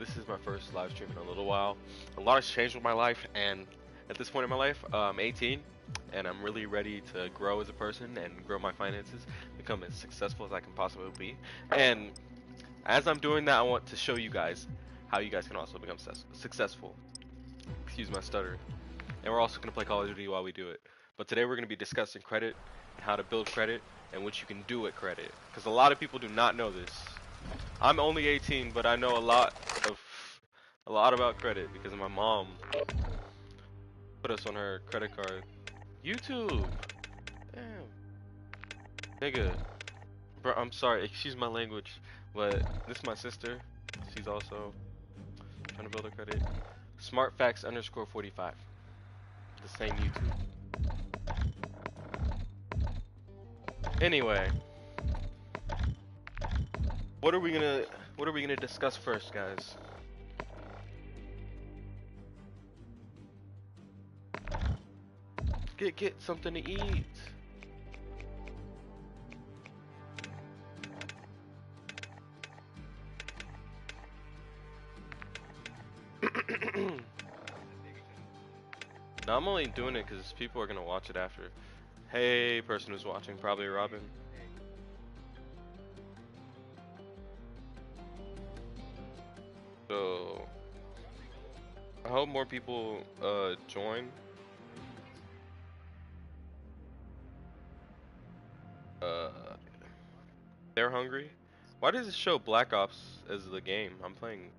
This is my first live stream in a little while. A lot has changed with my life, and at this point in my life, I'm 18, and I'm really ready to grow as a person and grow my finances, become as successful as I can possibly be. And as I'm doing that, I want to show you guys how you guys can also become successful. Excuse my stutter. And we're also going to play Call of Duty while we do it. But today we're going to be discussing credit and how to build credit and what you can do with credit. Because a lot of people do not know this. I'm only 18, but I know a lot about credit because my mom put us on her credit card. YouTube, damn, nigga, bro. I'm sorry, excuse my language, but this is my sister. She's also trying to build her credit. SmartFacts_45. The same YouTube. Anyway, what are we gonna discuss first, guys? Get something to eat. No, I'm only doing it because people are gonna watch it after. Hey, person who's watching, probably Robin. So I hope more people join. They're hungry. Why does it show Black Ops as the game? I'm playing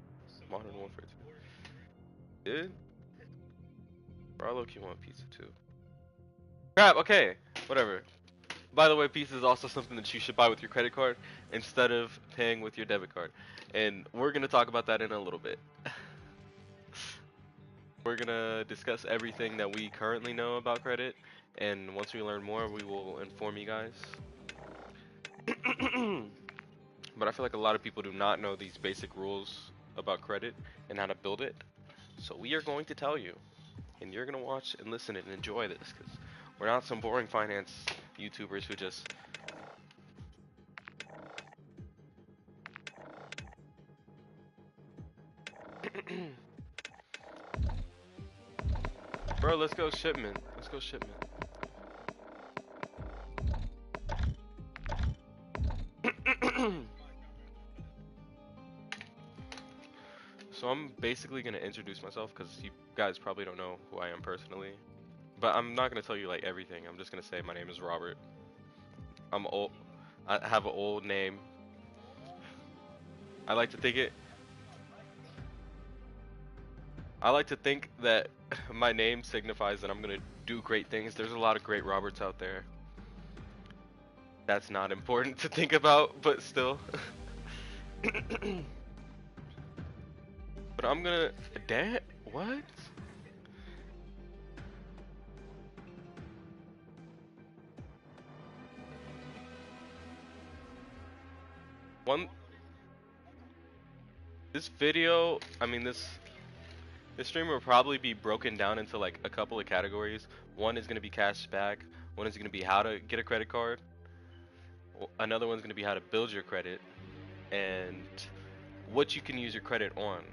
Modern Warfare 2. Dude, bro, I low-key want pizza too. Crap. Okay, whatever. By the way, pizza is also something that you should buy with your credit card instead of paying with your debit card, and we're gonna talk about that in a little bit. We're gonna discuss everything that we currently know about credit, and once we learn more, we will inform you guys. But I feel like a lot of people do not know these basic rules about credit and how to build it. So we are going to tell you, and you're gonna watch and listen and enjoy this, because we're not some boring finance YouTubers who just Bro, let's go shipment. Let's go shipment. So I'm basically gonna introduce myself because you guys probably don't know who I am personally. But I'm not gonna tell you like everything. I'm just gonna say my name is Robert. I'm old. I have an old name. I like to think it. I like to think that my name signifies that I'm gonna do great things. There's a lot of great Roberts out there. That's not important to think about, but still. But I'm gonna. Dad? What? One. This video. I mean, this stream will probably be broken down into like a couple of categories. One is gonna be cash back. One is gonna be how to get a credit card. Another one's gonna be how to build your credit, and what you can use your credit on,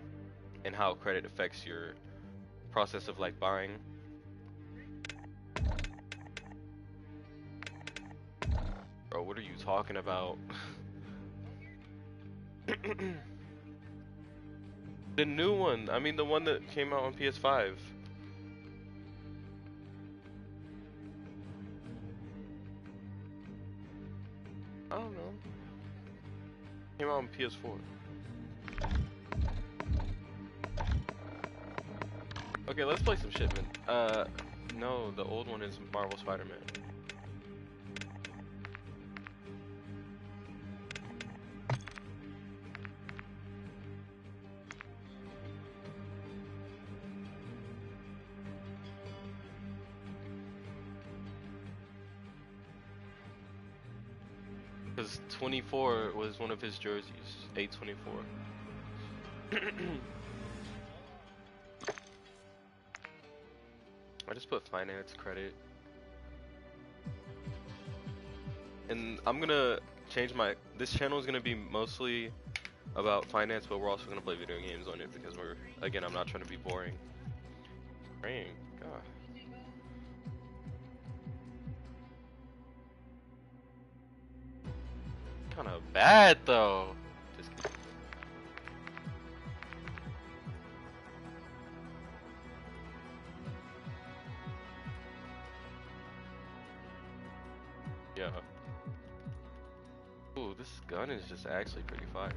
and how credit affects your process of like buying. Bro, what are you talking about? The new one. I mean, the one that came out on PS5. I don't know. Came out on PS4. Okay, let's play some shipment. No, the old one is Marvel Spider-Man. Because 24 was one of his jerseys. 824. I just put finance credit. And I'm gonna change this channel is gonna be mostly about finance, but we're also gonna play video games on it because again, I'm not trying to be boring. Praying, God. Kind of bad though. Just kidding. Yeah. Ooh, this gun is just actually pretty fire.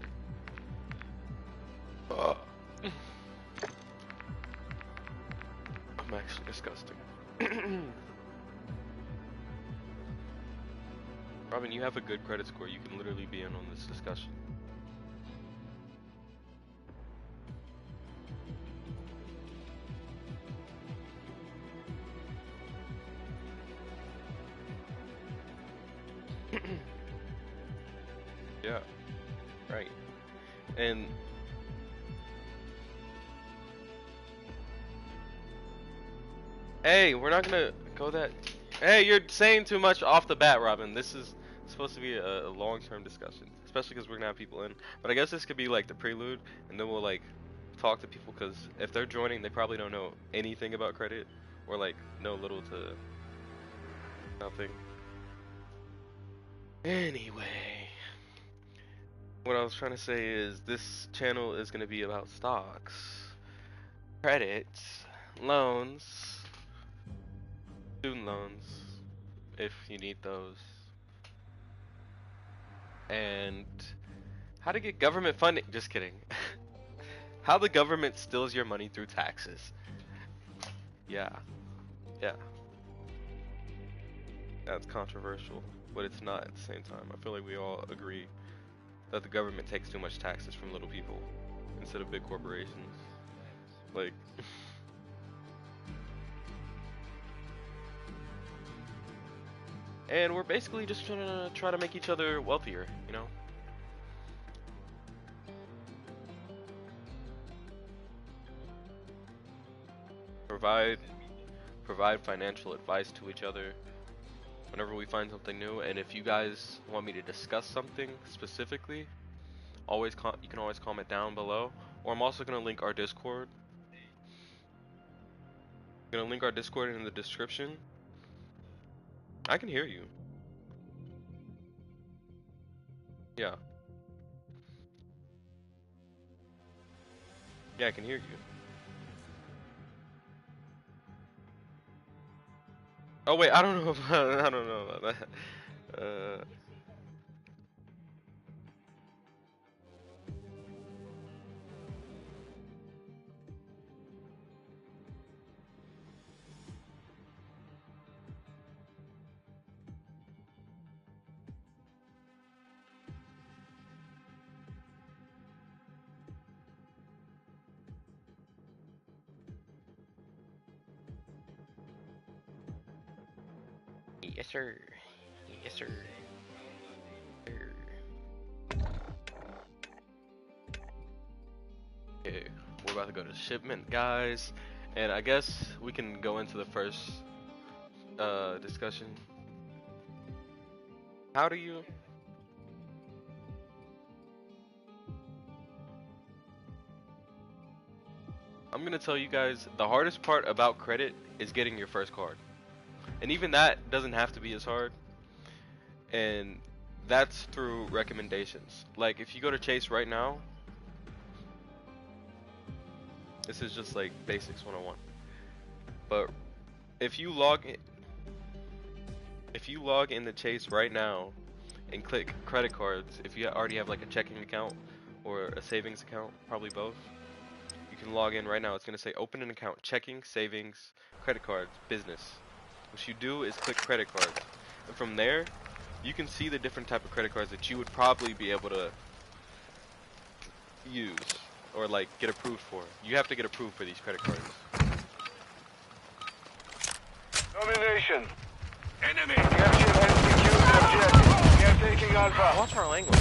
I'm actually disgusting. Robin, you have a good credit score. You can literally be in on this discussion. Yeah, right. And hey, we're not gonna go that. Hey, you're saying too much off the bat, Robin. This is supposed to be a long-term discussion, especially because we're gonna have people in. But I guess this could be like the prelude, and then we'll like talk to people, because if they're joining, they probably don't know anything about credit, or like know little to nothing. Anyway, what I was trying to say is this channel is gonna be about stocks, credit, loans, student loans, if you need those, and how to get government funding. Just kidding. How the government steals your money through taxes. Yeah. That's controversial, but it's not at the same time. I feel like we all agree that the government takes too much taxes from little people instead of big corporations. Like, and we're basically just try to make each other wealthier, you know? Provide financial advice to each other whenever we find something new. And if you guys want me to discuss something specifically, you can always comment down below. Or I'm also gonna link our Discord. I'm gonna link our Discord in the description. I can hear you. Yeah. Yeah, I can hear you. Oh wait, I don't know about, I don't know about that. Yes sir. Yes sir. Okay, we're about to go to shipment, guys, and I guess we can go into the first discussion. How do you I'm gonna tell you guys, the hardest part about credit is getting your first card. And even that doesn't have to be as hard. And that's through recommendations. Like if you go to Chase right now, this is just like basics 101. But if you log in the Chase right now and click credit cards, if you already have like a checking account or a savings account, probably both, you can log in right now. It's gonna say open an account, checking, savings, credit cards, business. What you do is click credit cards, and from there you can see the different type of credit cards that you would probably be able to use or like get approved for. You have to get approved for these credit cards. Domination. Enemy. Capture and secure the objective. We are taking Alpha. Watch our language.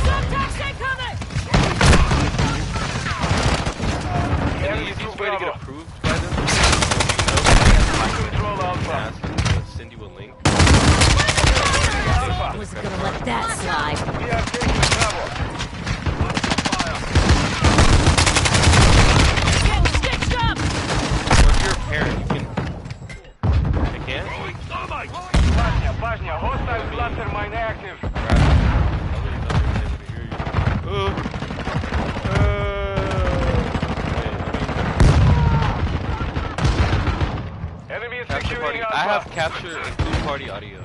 And the easiest way to get approved by them is Control Alpha. ask them to send you a link. Alpha. Was gonna let that slide. We are taking cover. have capture and third party audio.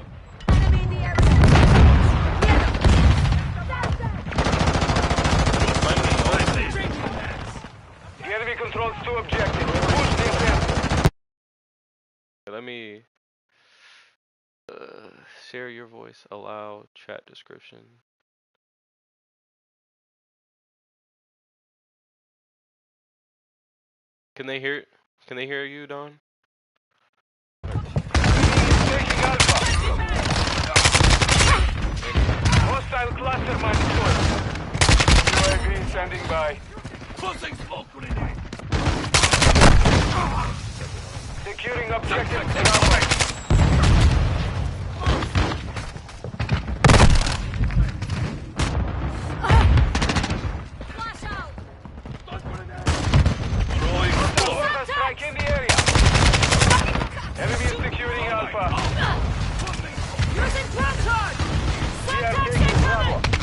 Enemy in the area. The enemy controls 2 objectives. Push the offensive. Let me share your voice. Allow chat description. Can they hear? Can they hear you, Don? Taking Alpha. Hostile cluster mine deployed. UAV standing by. Closing smoke grenade. Securing objective. Bravo. Flash out. Mortar strike in the area. Enemy is securing Alpha. Using trap charge. We are Semtex taking Bravo. incoming.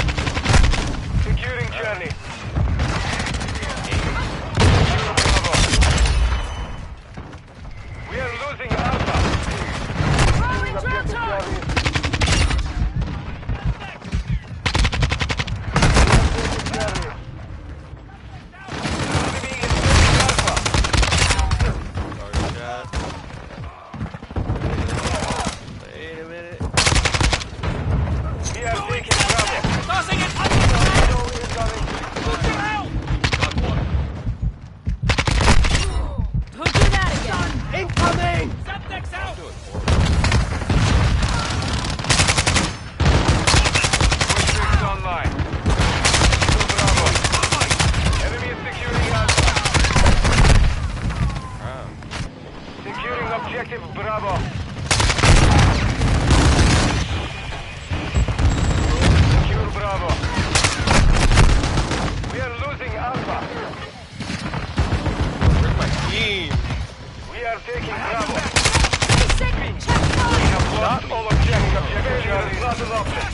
Securing Charlie. Bravo. We are losing Alpha. Throwing trap Objective charge. Charlie. Charlie. Enemy is taking Alpha. Sorry, chat. Wait a minute. We are taking Bravo. Tossing it. No incoming. Don't do that again. Incoming. Semtex out. Do it for Push online. Bravo. Enemy is securing Alpha. Wow. Securing objective Bravo. Secure Bravo. We are losing Alpha. Where's my team? We are taking Bravo. Check We fire. have lost all objectives. Objective Charlie is not an option.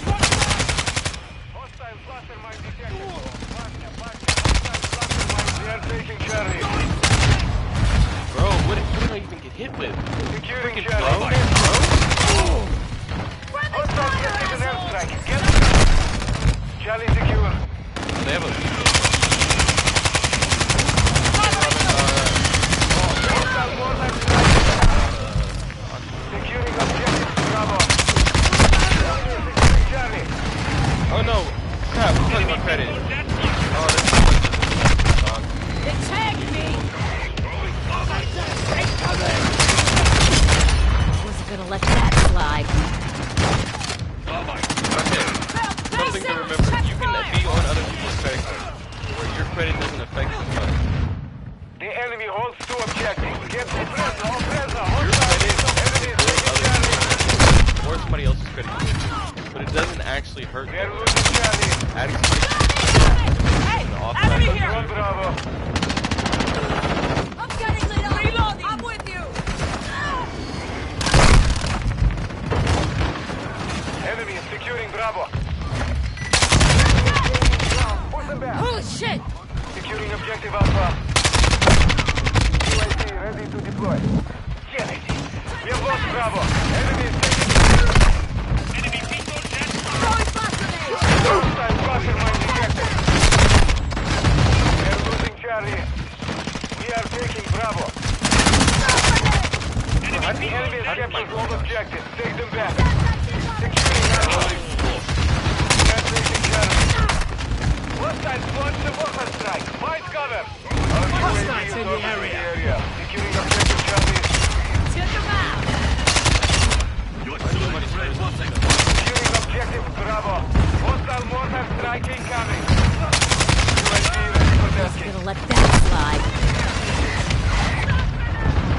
Hostile cluster mine detected. Hostile cluster mine. We are taking Charlie. Bro, what did I even get hit with? Securing Freaking Charlie. drone? Friendly Hostile fire. precision Asshole. airstrike. Get Charlie secure. They have a Hostile mortar strike. Securing objective Bravo. Securing Charlie. Oh no! Crap, I'm talking about credit. Oh, that's They tagged me. Wasn't gonna let that slide. okay. Something to remember, you can be on other people's credit cards, where your credit doesn't affect you much. The enemy holds 2 objectives. Get the Fresno. Hostile enemy is taking Charlie. Or somebody else's credit card. But it doesn't actually hurt We are them. losing Charlie. Adding Hey, the off enemy side. here. One Bravo. I'm getting lit up. Reloading. I'm with you. Enemy is securing Bravo. Push them back. Holy shit. Securing objective Alpha. UAV ready to deploy. Get it. We have lost Bravo. Enemy is taking. Throwing flash grenade. Hostile cluster mine detected. We are losing Charlie. We are taking Bravo. The enemy has captured all objectives. Take them back. Securing Alpha. We are taking Charlie. Hostiles launched the mortar strike. Find cover. Our UAV is in the orbiting area. Securing objective Charlie. Check them out. Securing objective Bravo. Hostile mortar strike incoming. UAV ready for tasking. Gonna let that slide.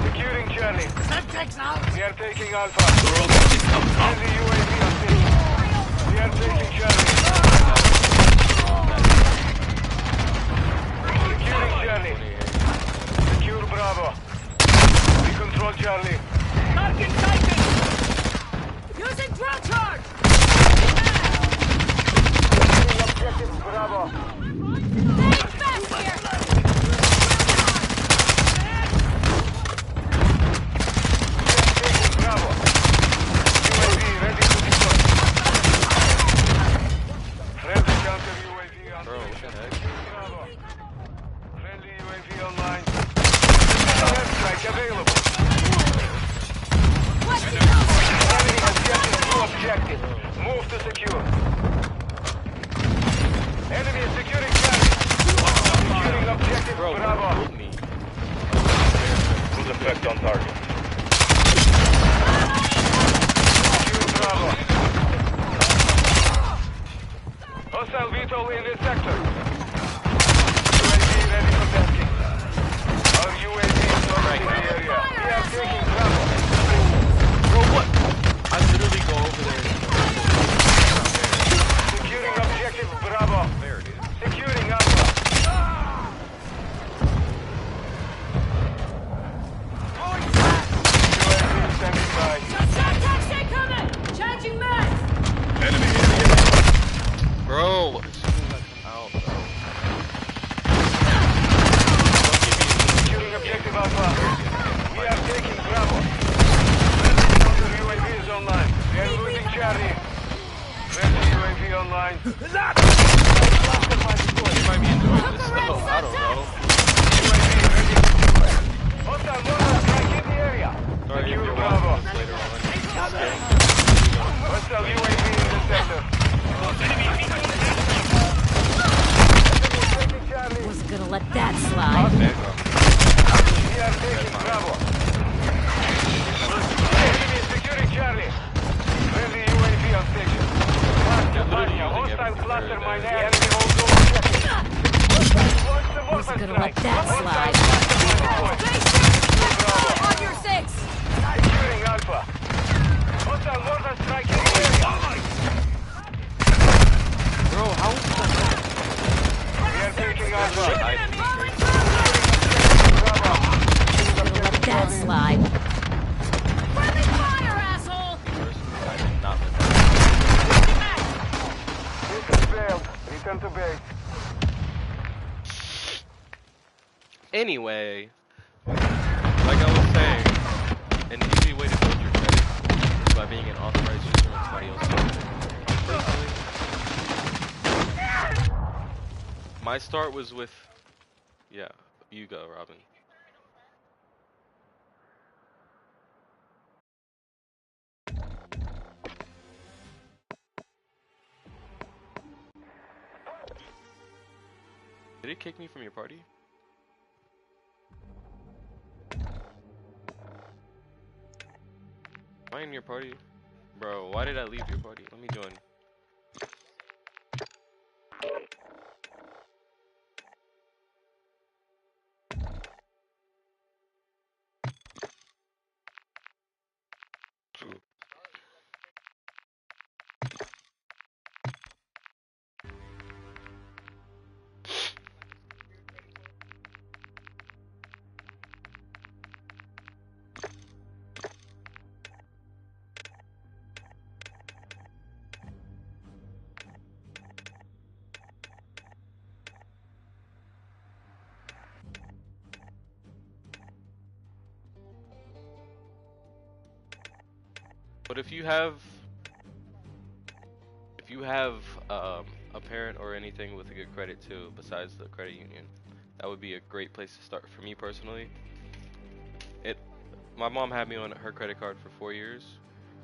Securing Charlie. Semtex out. We are taking Alpha. Friendly UAV on station. We are taking Charlie. Securing Charlie. Secure Bravo. We control Charlie. Target taken. Using trap charge. Securing objective Bravo. Stay fast here. Taking Bravo. Airstrike available. What's the Enemy has captured two objectives. Move to secure. Enemy is securing Charlie. Securing objective Bro, Bravo. shoot me. Good effect on target. Secure Bravo. Hostile VTOL in this sector. UAV ready for tasking. Our UAV is orbiting the area. We are taking Bravo. Bro, what? I literally go over there. Securing objective Bravo. There, dude. Securing Alpha. UAV standing by. Shot taxi coming! Changing mass! Bro, as soon as I come out, bro. Securing objective Alpha. We are taking Bravo. Counter UAV is online. We are losing Charlie. Friendly UAV online. You might be enjoying this though. I don't know. UAV ready. Hostile mortar strike in the area. Sorry if Secure you're Bravo. watching this later on. Hostile UAV in the sector. Taking Charlie. Wasn't gonna let that slide. Okay, We are taking Bravo. Enemy is securing Charlie. Friendly UAV on station. Mania, hostile cluster mine enemy holds all objectives. Launch the mortar Wasn't gonna let strike. that Hostile slide. cluster mine deployed. On your six! Securing Alpha. Hostile mortar strike in the area. bro, how is that? We are taking Alpha. Bravo. Gonna let that slide. Friendly fire, asshole! Personally, I did not let that. Mission failed. Return to base. Anyway, like I was saying, an easy way to build your credit is by being an authorized user on somebody else's credit. Personally, my start was with, yeah, you go, Robin. Did it kick me from your party? Am I in your party? Bro, why did I leave your party? Let me join. But if you have a parent or anything with a good credit too, besides the credit union, that would be a great place to start for me personally. My mom had me on her credit card for 4 years,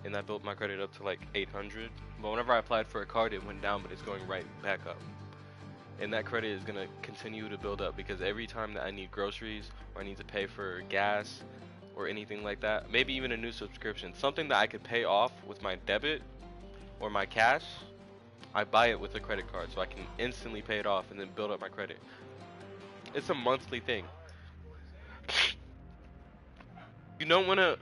and that built my credit up to like 800. But whenever I applied for a card, it went down, but it's going right back up. And that credit is gonna continue to build up because every time that I need groceries or I need to pay for gas or anything like that, maybe even a new subscription, something that I could pay off with my debit or my cash, I buy it with a credit card so I can instantly pay it off and then build up my credit. It's a monthly thing. You don't want to...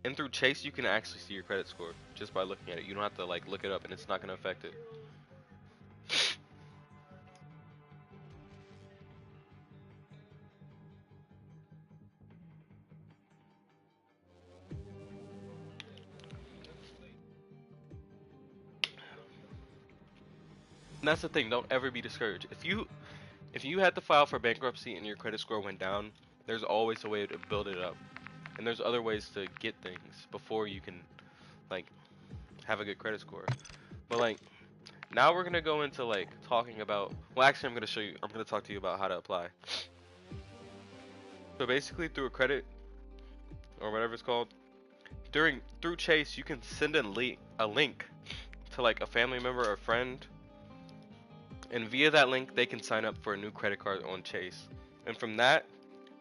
And through Chase, you can actually see your credit score just by looking at it. You don't have to like look it up, and it's not going to affect it. And that's the thing. Don't ever be discouraged. If you had to file for bankruptcy and your credit score went down, there's always a way to build it up. and there's other ways to get things before you can like have a good credit score. But like now we're gonna go into like talking about, well actually I'm gonna talk to you about how to apply. So basically through a credit or whatever it's called, through Chase you can send a link to like a family member or a friend, and via that link they can sign up for a new credit card on Chase, and from that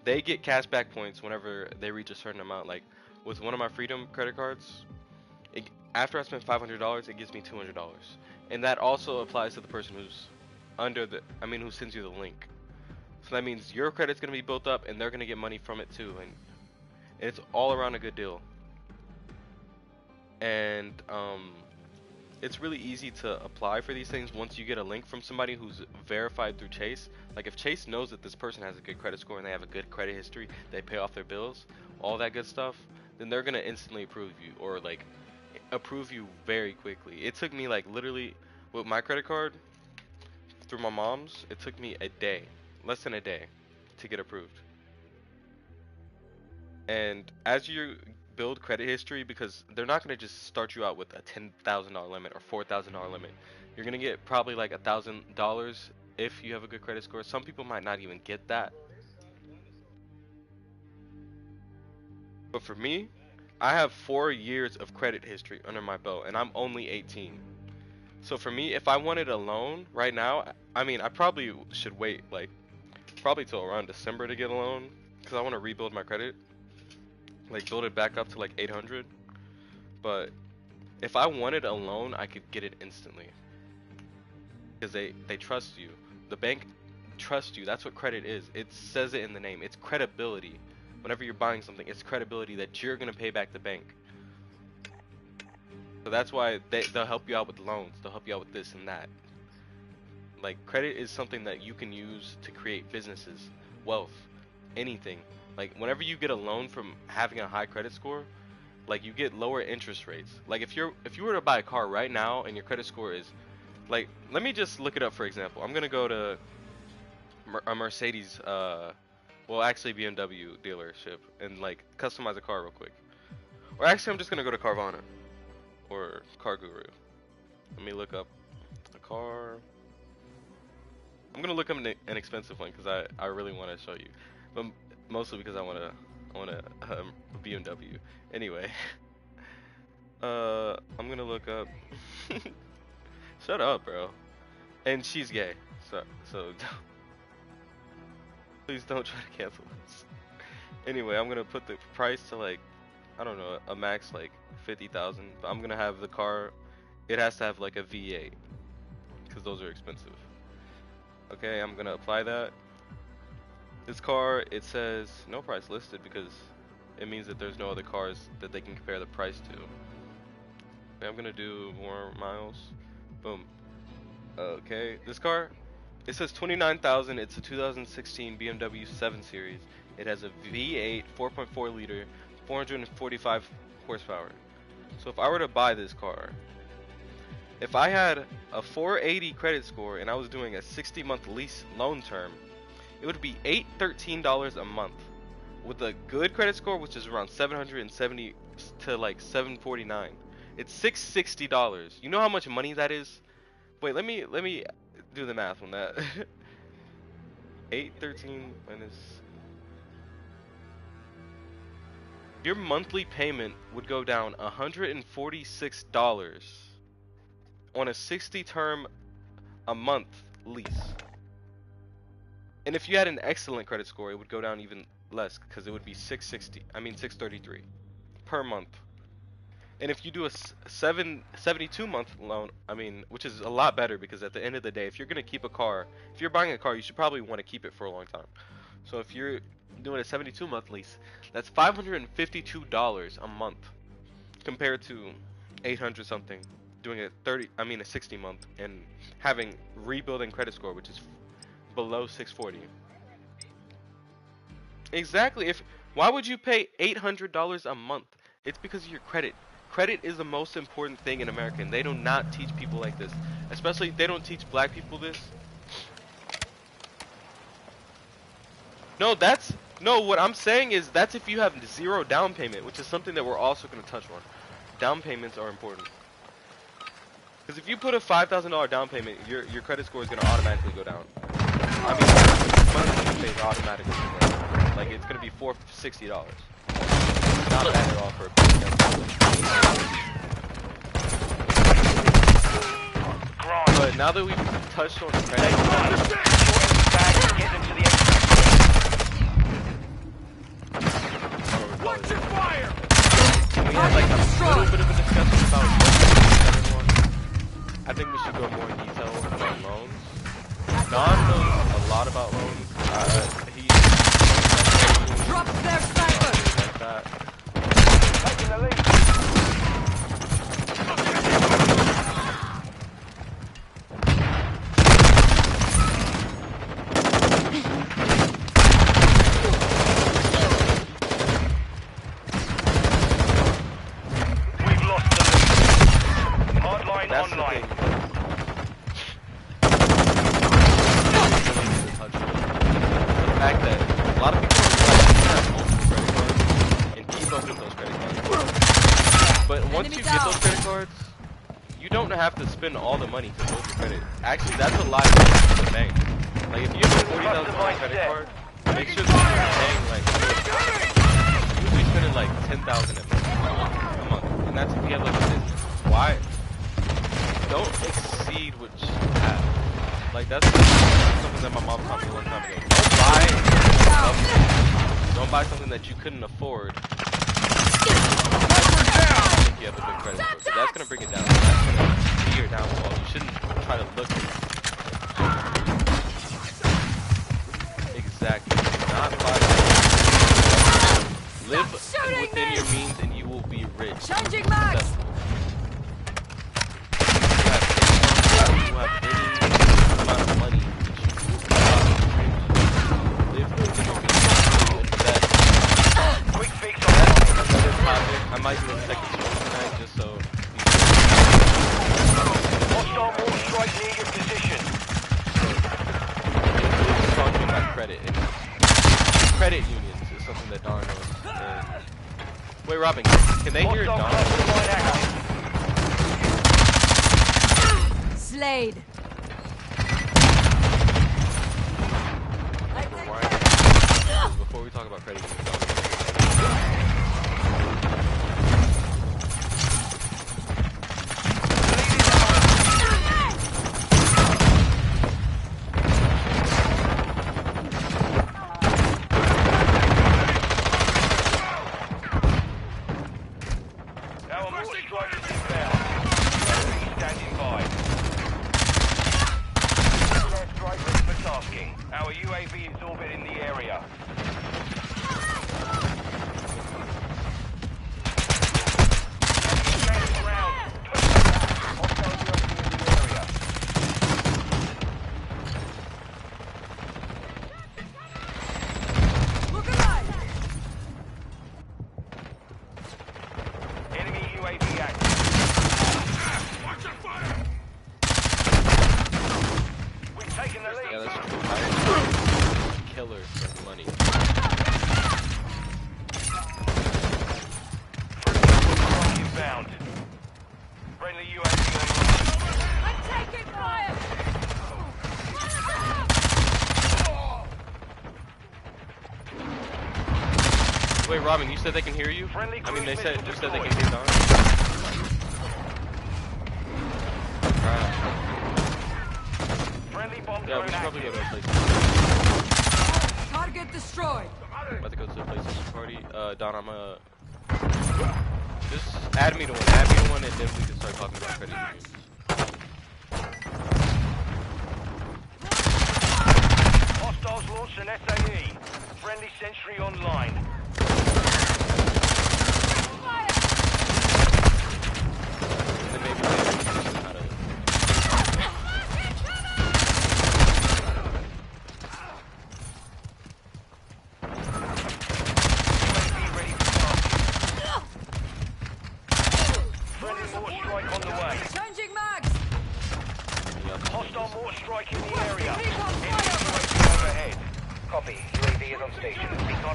they get cashback points whenever they reach a certain amount. Like with one of my Freedom credit cards, after I spend $500 it gives me $200, and that also applies to the person who's who sends you the link. So that means your credit's gonna be built up and they're gonna get money from it too, and it's all around a good deal. And it's really easy to apply for these things once you get a link from somebody who's verified through Chase. Like if Chase knows that this person has a good credit score and they have a good credit history, they pay off their bills, all that good stuff, then they're gonna instantly approve you, or like approve you very quickly. It took me like literally with my credit card through my mom's, it took me a day, less than a day, to get approved. And as you build credit history, because they're not going to just start you out with a $10,000 limit or $4,000 limit, you're going to get probably like $1,000 if you have a good credit score. Some people might not even get that, but for me, I have 4 years of credit history under my belt and I'm only 18. So for me, if I wanted a loan right now, I mean I probably should wait like probably till around December to get a loan, because I want to rebuild my credit, like build it back up to like 800. But if I wanted a loan, I could get it instantly, because they trust you. The bank trusts you. That's what credit is. It says it in the name. It's credibility. Whenever you're buying something, it's credibility that you're gonna pay back the bank. So that's why they'll help you out with loans. They'll help you out with this and that. Like credit is something that you can use to create businesses, wealth, anything. Like whenever you get a loan from having a high credit score, like you get lower interest rates. Like if you were to buy a car right now and your credit score is like, let me just look it up for example. I'm gonna go to a Mercedes, well actually BMW dealership and like customize a car real quick. Or actually I'm just gonna go to Carvana or Car Guru. Let me look up a car. I'm gonna look up an expensive one because I really want to show you, but mostly because I want a BMW. Anyway, I'm gonna look up. Shut up, bro. And she's gay, so please don't try to cancel this. Anyway, I'm gonna put the price to like, I don't know, a max like 50,000. But I'm gonna have the car. It has to have like a V8, because those are expensive. Okay, I'm gonna apply that. This car, it says no price listed because it means that there's no other cars that they can compare the price to. Okay, I'm gonna do more miles. Boom. Okay, this car, it says 29,000. It's a 2016 BMW 7 Series. It has a V8, 4.4 liter, 445 horsepower. So if I were to buy this car, if I had a 480 credit score and I was doing a 60-month lease loan term, it would be $813 a month. With a good credit score, which is around 770 to like 749, it's $660. You know how much money that is? Wait, let me do the math on that. 813 minus. Your monthly payment would go down $146 on a 60 term a month lease. And if you had an excellent credit score, it would go down even less, because it would be 633 per month. And if you do a 72 month loan, which is a lot better, because at the end of the day, if you're going to keep a car, if you're buying a car, you should probably want to keep it for a long time. So if you're doing a 72 month lease, that's $552 a month, compared to 800 something doing a 60 month and having rebuilding credit score, which is below 640. Exactly. Why would you pay $800 a month? It's because of your credit. Credit is the most important thing in America, and they do not teach people like this. Especially, they don't teach black people this. No, that's No, what I'm saying is that's if you have 0 down payment, which is something that we're also going to touch on. Down payments are important. Because if you put a $5,000 down payment, your credit score is going to automatically go down. I mean, monthly you pay is automatically go down. Like, it's going to be $460. Not bad at all for a But now that we've touched on credit, Get them to the extract. Watch your fire! we had like a little bit of a discussion about everyone. I think we should go more in detail about loans. Don knows a lot about loans. He Drop their sniper! like that. Taking the lead. We've lost the lead. Hardline That's the online. thing. The fact that a lot of people are have multiple credit cards and keep up with those credit cards. But once you get those credit cards, you don't have to spend all the money to build your credit. Actually, that's a liability to the bank. Like if you have a $40,000 credit card, make sure that you're paying like you'll be spending like $10,000 a month, and that's if you have like a business. Why? Don't exceed what you have. Like that's something that my mom taught me a long time ago. Don't buy something that you couldn't afford. I think you have a good credit score. 'Cause that's gonna bring it down. That's gonna be your downfall. You shouldn't try to look exactly. Not buy. Live within your means, and you will be rich. Changing mags! Successful. You have any amount of money, live within your means, invest. Quick fix on Another topic, I might do a second show tonight just so hostile mortar strike near your position. we're talking about credit. And credit unions is something that Don knows. And wait, Robin, can they hear Hostile Don? cluster line active. Slade! Before we talk about credit unions, Our mortar strike is inbound. Enemy standing by. Air strike ready for tasking. Our UAV is orbiting the area. Enemy ground. Hostile UAV in the area. Look alive! Enemy UAV active. Watch your fire! We've taken the yeah, lead. that's killer for money. Strike inbound. Friendly UAV online. I'm taking fire! Wait, Robin, you said they can hear you? Friendly I mean, they cruise said missile just said they deployed. can hear Don. Crap. Friendly bomb Yeah, we drone should probably go active. to a PlayStation. Target destroyed! I'm about to go to a PlayStation party. Don, I'm just add me to one, and then we can start talking about credit unions. Hostiles launched an SAE. Friendly sentry online. And then maybe later we can teach them how to. UAV ready for tasking. Friendly mortar strike on the way. Changing mags! Hostile mortar strike in the area. Recon Enemy fire! UAV overhead. Copy. UAV is on station. Recon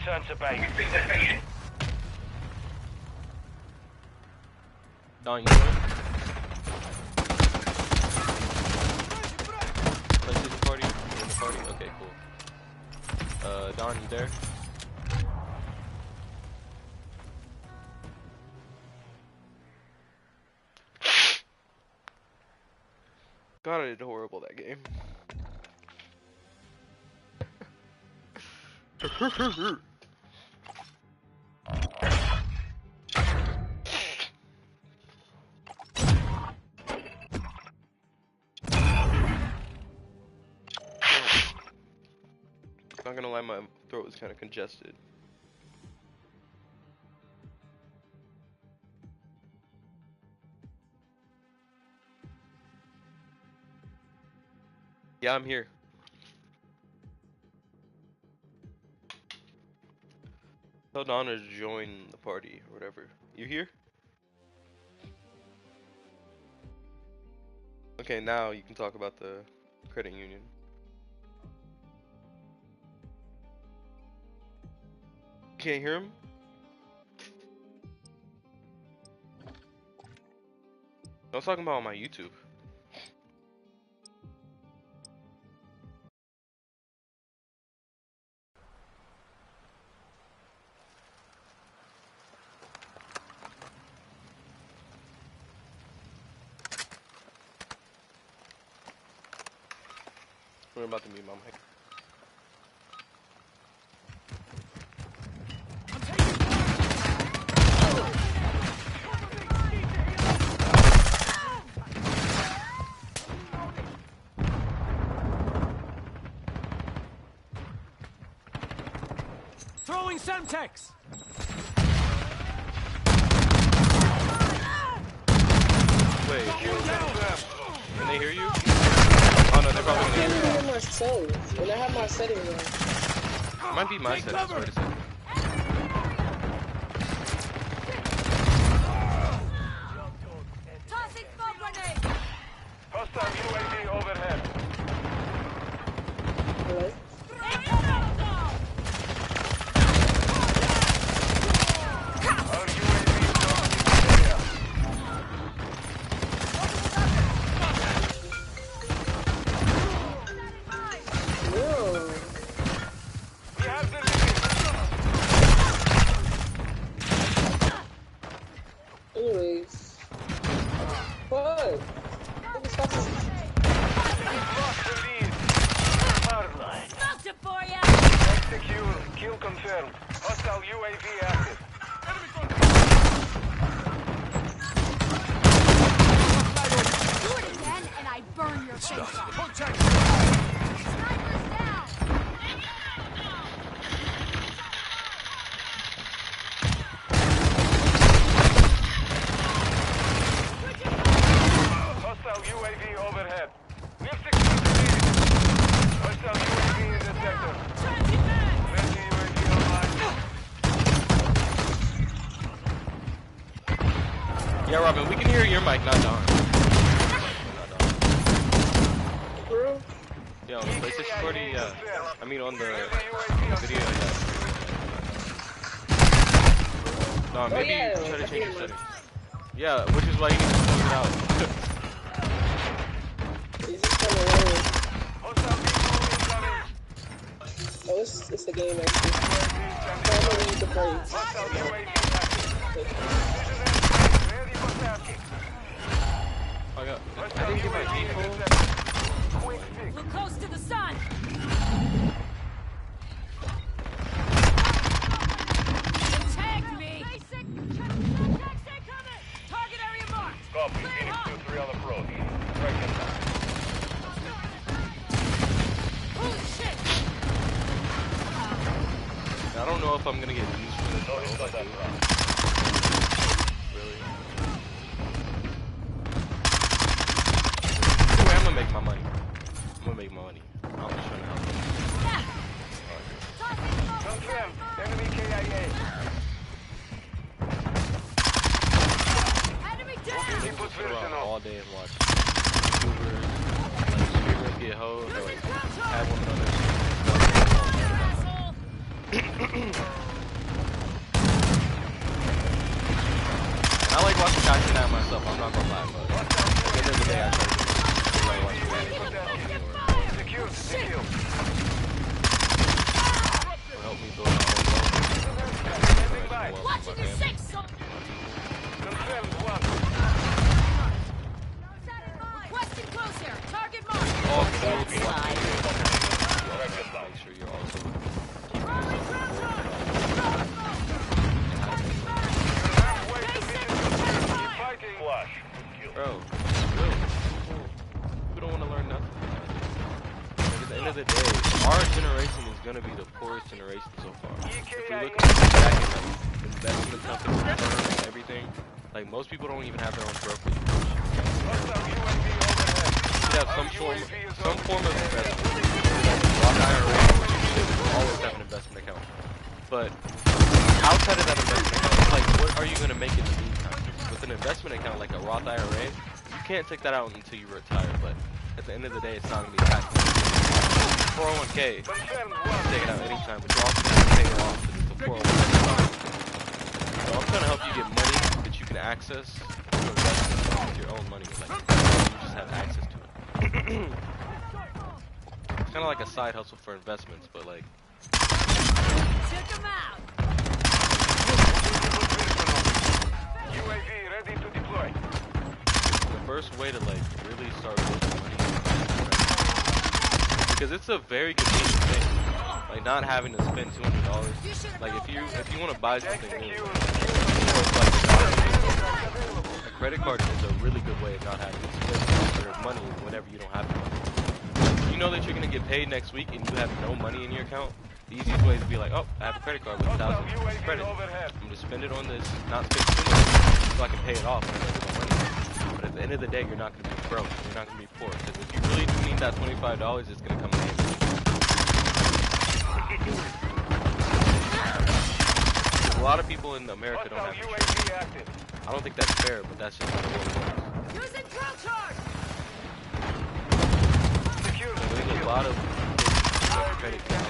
return to base. Don, you going? PlayStation party? You in the party? Okay, cool. Don, you there? God, I did horrible that game. Not gonna lie, my throat was kind of congested. Yeah, I'm here. Tell Donna to join the party or whatever. You here? Okay, now you can talk about the credit union. Can't hear him? I was talking about on my YouTube. We're about to meet my mic. Throwing Semtex! Wait, can they hear you? Oh no, they're probably I gonna hear can't you. hear my settings, and I have my settings on. It might be my settings, wait a second. Tossing smoke grenade! Hostile UAV overhead. Hello? Our UAV is orbiting the area. Whoa. We have the lead. Anyways. What? Lost the lead. Marla. Smoked it for ya! Execute. Kill confirmed. Hostile UAV active. Do it again and I burn your face off. Contact! Sniper's down! Hostile UAV overhead. We have secured the lead. Hostile UAV in the sector. Friendly UAV online. Yeah, Robin, we can hear your mic, not Don. Bro? Yeah, on the PlayStation party, yeah. I mean, on the video, yeah. No, maybe yeah, try to I change your think settings. Yeah, which is why you need to close it out. Is this kind of low? Hostile vehicle incoming. Oh, it's the game, actually. I'm gonna leave the party. Hostile UAV active. Ready for tasking. I Hostile didn't get my UAV in vehicle. the sector. Quick fix. We're close to the sun! Tag me! Basic! Stay coming! Target area marked! Copy. Phoenix 2-3 on approach. Strike inbound. Holy shit! I don't know if I'm gonna get used for this. No hits on that round. Really? Anyway, I'm gonna make my money. I'm gonna make my money. I'm just trying to help. Confirmed. Enemy KIA. Enemy down! Keep us Sit around personal. all day and watch YouTubers, like streamers get hoes, or like have women on their Asshole! practicing that myself. I'm not gonna lie, but at the end of the day, I try to watch Secure the kill. help me build my own Standing by. Watching your six. Confirmed one. Requesting close air. Target mark. Make sure you're also Fighting. Flush. bro. People don't want to learn nothing. Like, at the end of the day, our generation is gonna be the poorest generation so far. If we look back at like investment companies, firms, and everything, like most people don't even have their own brokerage. You should have some form of investment. Like Roth IRA, you should always have an investment account. But outside of that investment account, like what are you gonna make in the meantime? With an investment account like a Roth IRA, you can't take that out until you retire. But at the end of the day, it's not gonna be taxed. 401k, you can take it out anytime, but you're also gonna pay it off because it's a 401k. So I'm trying to help you get money that you can access to invest with your own money. Like you just have access to it. It's kind of like a side hustle for investments, but like. Check them out. UAV ready to deploy. The first way to like really start making money, because it's a very convenient thing, like not having to spend $200. Like if you want to buy something new, or like a credit card is a really good way of not having to spend your money whenever you don't have the money. If you know that you're gonna get paid next week and you have no money in your account, the easiest way is to be like, oh, I have a credit card with $1,000 credit. I'm gonna spend it on this, not spend too much, so I can pay it off when I get my money. But at the end of the day, you're not gonna be broke. You're not gonna be poor. Because if you really do need that $25, it's gonna come in handy. A lot of people in America don't have insurance. I don't think that's fair, but that's just how the world works. Using drill charge. There's a lot of credit cards.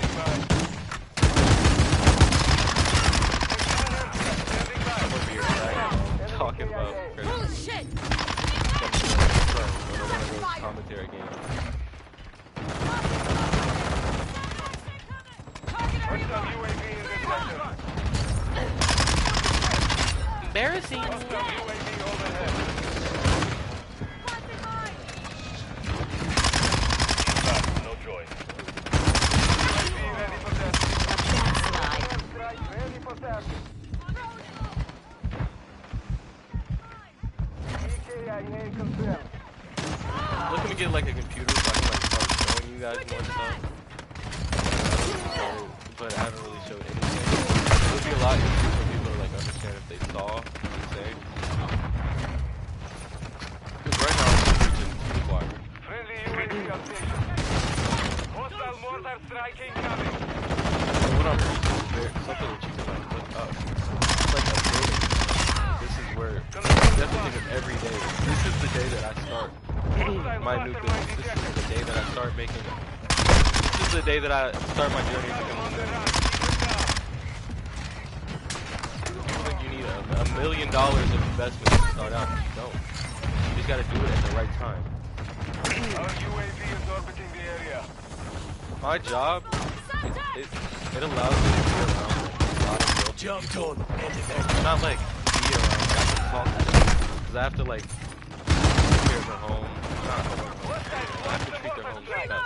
I'm over here talking about credit. Oh shit. Commentary game. Embarrassing. No choice. Ready for task. EKIA confirmed. Looking to get like a computer so I can like start showing you guys more stuff. But I haven't really showed anything. It would be a lot easier for people to like understand if they saw what I'm saying. Because right now I'm just reaching to the wire. Friendly UAV on station. Hostile mortar strike incoming. So what I'm reaching is something that you can like look up. It's like updating. This is where definitely think of every day. This is the day that I start my new business. This is the day that I start making. This is the day that I start my journey to become a millionaire. I think you need $1 million of investment to start out. You don't. You just got to do it at the right time. Our UAV is orbiting the area. My job, it allows me to be around a lot of real people. Not like be around, I can talk to them. Because I have to like take care of their home. I have to treat their homes like that.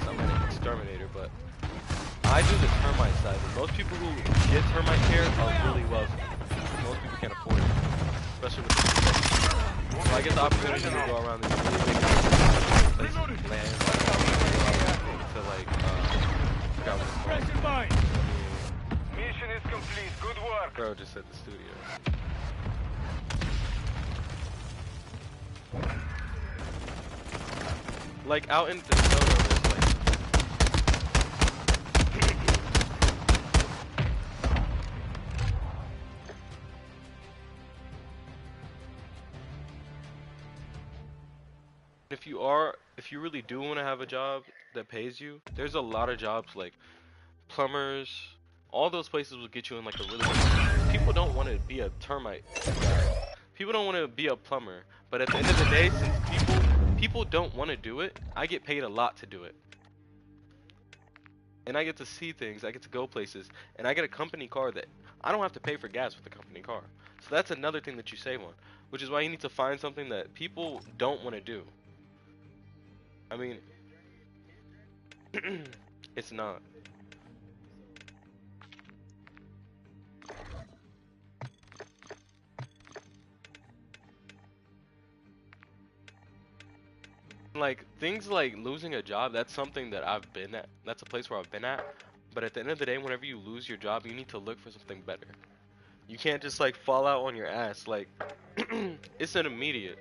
I'm an exterminator, but I do the termite side. And most people who get termite care are really wealthy. Most people can't afford it, especially with this. So I get the opportunity to go around these really big places, land, to like, forgot what it's called. Mission is complete. Good work. Bro just said the studio. Like out in DeSoto, there's like if you really do want to have a job that pays you, there's a lot of jobs like plumbers, all those places will get you in like a really good. People don't want to be a termite guy. People don't want to be a plumber. But at the end of the day, since people don't want to do it, I get paid a lot to do it. And I get to see things, I get to go places, and I get a company car that I don't have to pay for gas with a company car. So that's another thing that you save on, which is why you need to find something that people don't want to do. I mean, it's not. Like, things like losing a job, that's something that I've been at. That's a place where I've been at. But at the end of the day, whenever you lose your job, you need to look for something better. You can't just like fall out on your ass. Like, it's an immediate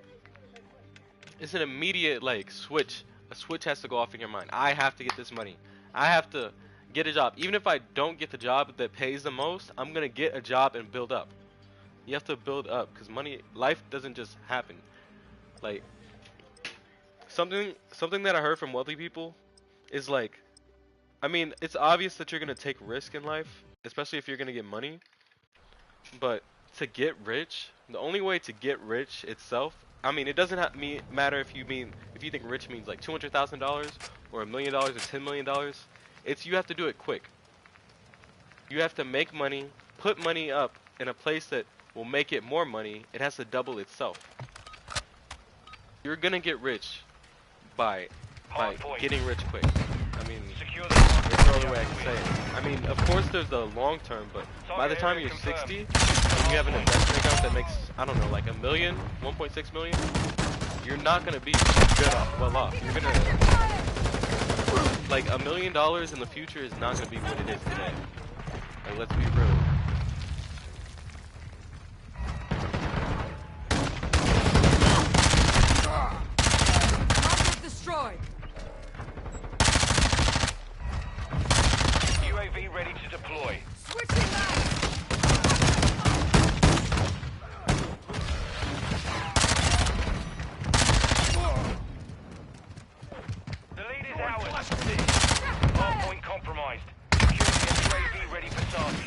like switch. A switch has to go off in your mind. I have to get this money. I have to get a job. Even if I don't get the job that pays the most, I'm gonna get a job and build up. You have to build up, because life doesn't just happen. Like, something that I heard from wealthy people is like, I mean, it's obvious that you're gonna take risk in life, especially if you're gonna get money. But to get rich, the only way to get rich itself, I mean, it doesn't matter if you think rich means like $200,000 or $1 million or $10 million. It's you have to do it quick. You have to make money, put money up in a place that will make it more money. It has to double itself. You're gonna get rich by getting rich quick. I mean, there's no other way I can say it. I mean, of course there's the long term, but by the time you're 60 and you have an investment account that makes, I don't know, like $1 million, 1.6 million, you're not gonna be well off. You're gonna, like, $1 million in the future is not gonna be what it is today. Like, let's be real. Destroyed. UAV ready to deploy. Switching back. The lead is ours. Hardpoint compromised. Secure the UAV ready for task.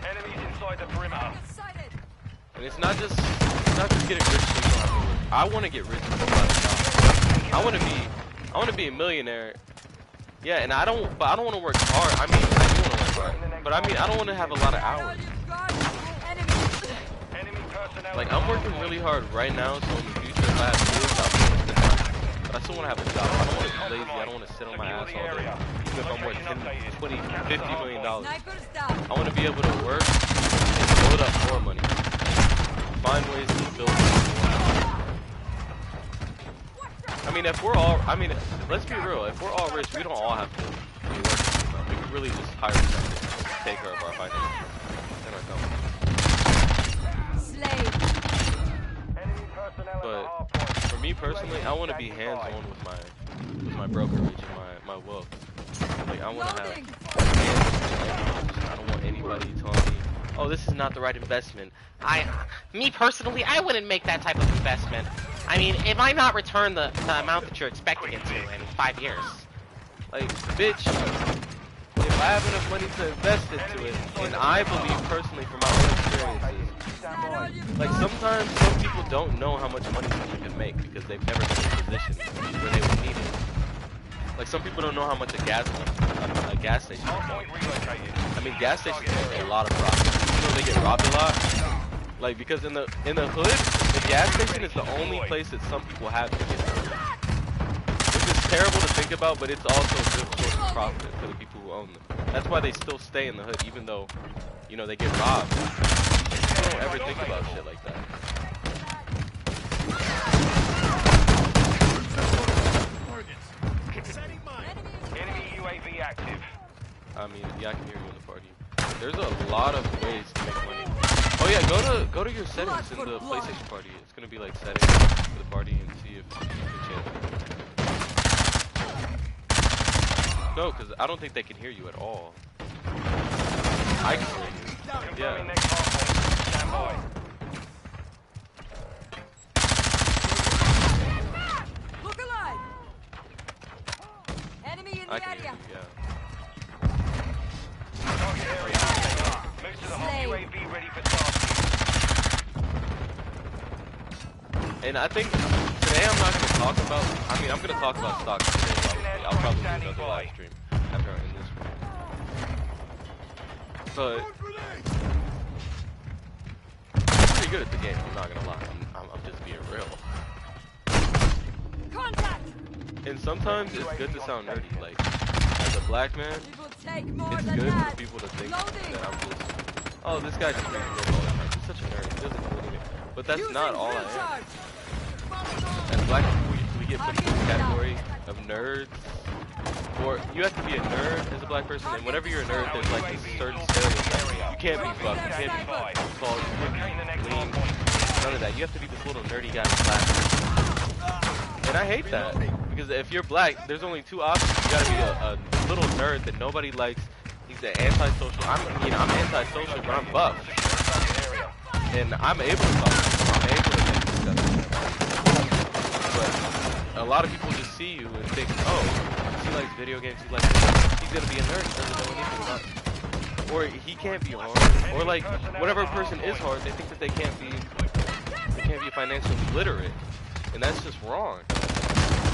Enemies inside the perimeter. Sighted. And it's not just getting rich so you don't have to work. I want to get rich before I stop. I want to be a millionaire. Yeah, and I don't want to work hard. I mean, I do want to work hard, but I mean, I don't want to have a lot of hours. Enemy personnel. Like, I'm working really hard right now, so in the future, if I have kids, I'll be able to sit down. But I still want to have a job. I don't want to be lazy. I don't want to sit on my ass all day. Even if I'm worth $10, $20, $50 million. Sniper's down. I want to be able to work and build up more money. Find ways to build more money. I mean, if we're all, I mean, let's be real. If we're all rich, we don't all have to be working. We could really just hire someone to take care of our finances and our company. Slave. Enemy personnel. But for me personally, I want to be hands-on with my brokerage and my wealth. Like, I want to have hands. I don't want anybody telling me, oh, this is not the right investment. Me personally, I wouldn't make that type of investment. I mean, it might not return the amount that you're expecting it to in 5 years. Like, bitch, if I have enough money to invest into it, and I believe personally from my own experiences, like, sometimes some people don't know how much money someone can make because they've never been in a position where they would need it. Like, some people don't know how much a gas station is. I mean, gas stations make a lot of profit. You know, they get robbed a lot. Like, because in the hood, the gas station is the only place that some people have to get to. Which is terrible to think about, but it's also a good source of profit for the people who own them. That's why they still stay in the hood, even though, you know, they get robbed. They don't ever think about shit like that. Enemy UAV active. I mean, yeah, I can hear you in the party. There's a lot of ways to make money. Oh yeah, go to your settings in the PlayStation party. It's gonna be like settings for the party and see if you can change. No, because I don't think they can hear you at all. I can hear you. Confirming Yeah. next hardpoint. Stand by. Look alive. Enemy in I the can hear area. you, yeah. And I think today I'm not gonna talk about. I mean, I'm gonna talk about stocks today. Probably. I'll probably do another live stream after I end this one. But I'm pretty good at the game. I'm not gonna lie. I'm just being real. Contact! And sometimes it's good to sound nerdy. Like as a black man, It will take more it's than good that. for people to think Loading. that I'm just. Oh, this guy just makes me all the time. He's such a nerd. He doesn't know anything. But that's Using not all I drill am. charge. As black people, we get put in the category of nerds. Or you have to be a nerd as a black person, and whenever you're a nerd, there's like this certain stereotype. You can't be fucked, you can't be tall, you can't be lean, none of that. You have to be this little nerdy guy in class. And I hate that, because if you're black, there's only two options. You gotta be a little nerd that nobody likes. He's an antisocial. I'm antisocial, but I'm buff. And I'm able to talk. I'm able to make stuff. But a lot of people just see you and think, oh, he likes video games, he likes this. He's gonna be a nerd, he doesn't know anything about it. Or he can't be hard. Or like, whatever person is hard, they think that they can't be financially literate. And that's just wrong.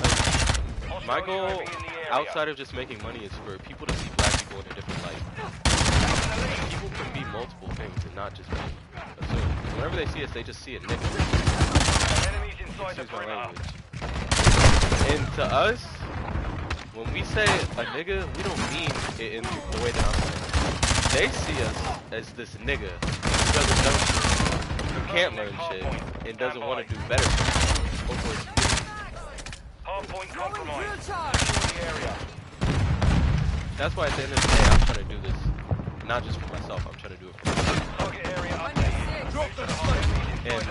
Like, my goal, outside of just making money, is for people to see black people in a different light. People can be multiple things and not just be assumed. Whenever they see us, they just see a nigga. Excuse my language. And to us, when we say a nigga, we don't mean it in the way that I'm saying. They see us as this nigga who doesn't know shit, who can't learn shit, and doesn't want to do better. Hardpoint compromised. Drill charge. That's why at the end of the day, I'm trying to do this, not just for myself, I'm trying to do it for myself. Target area On updated. your six. And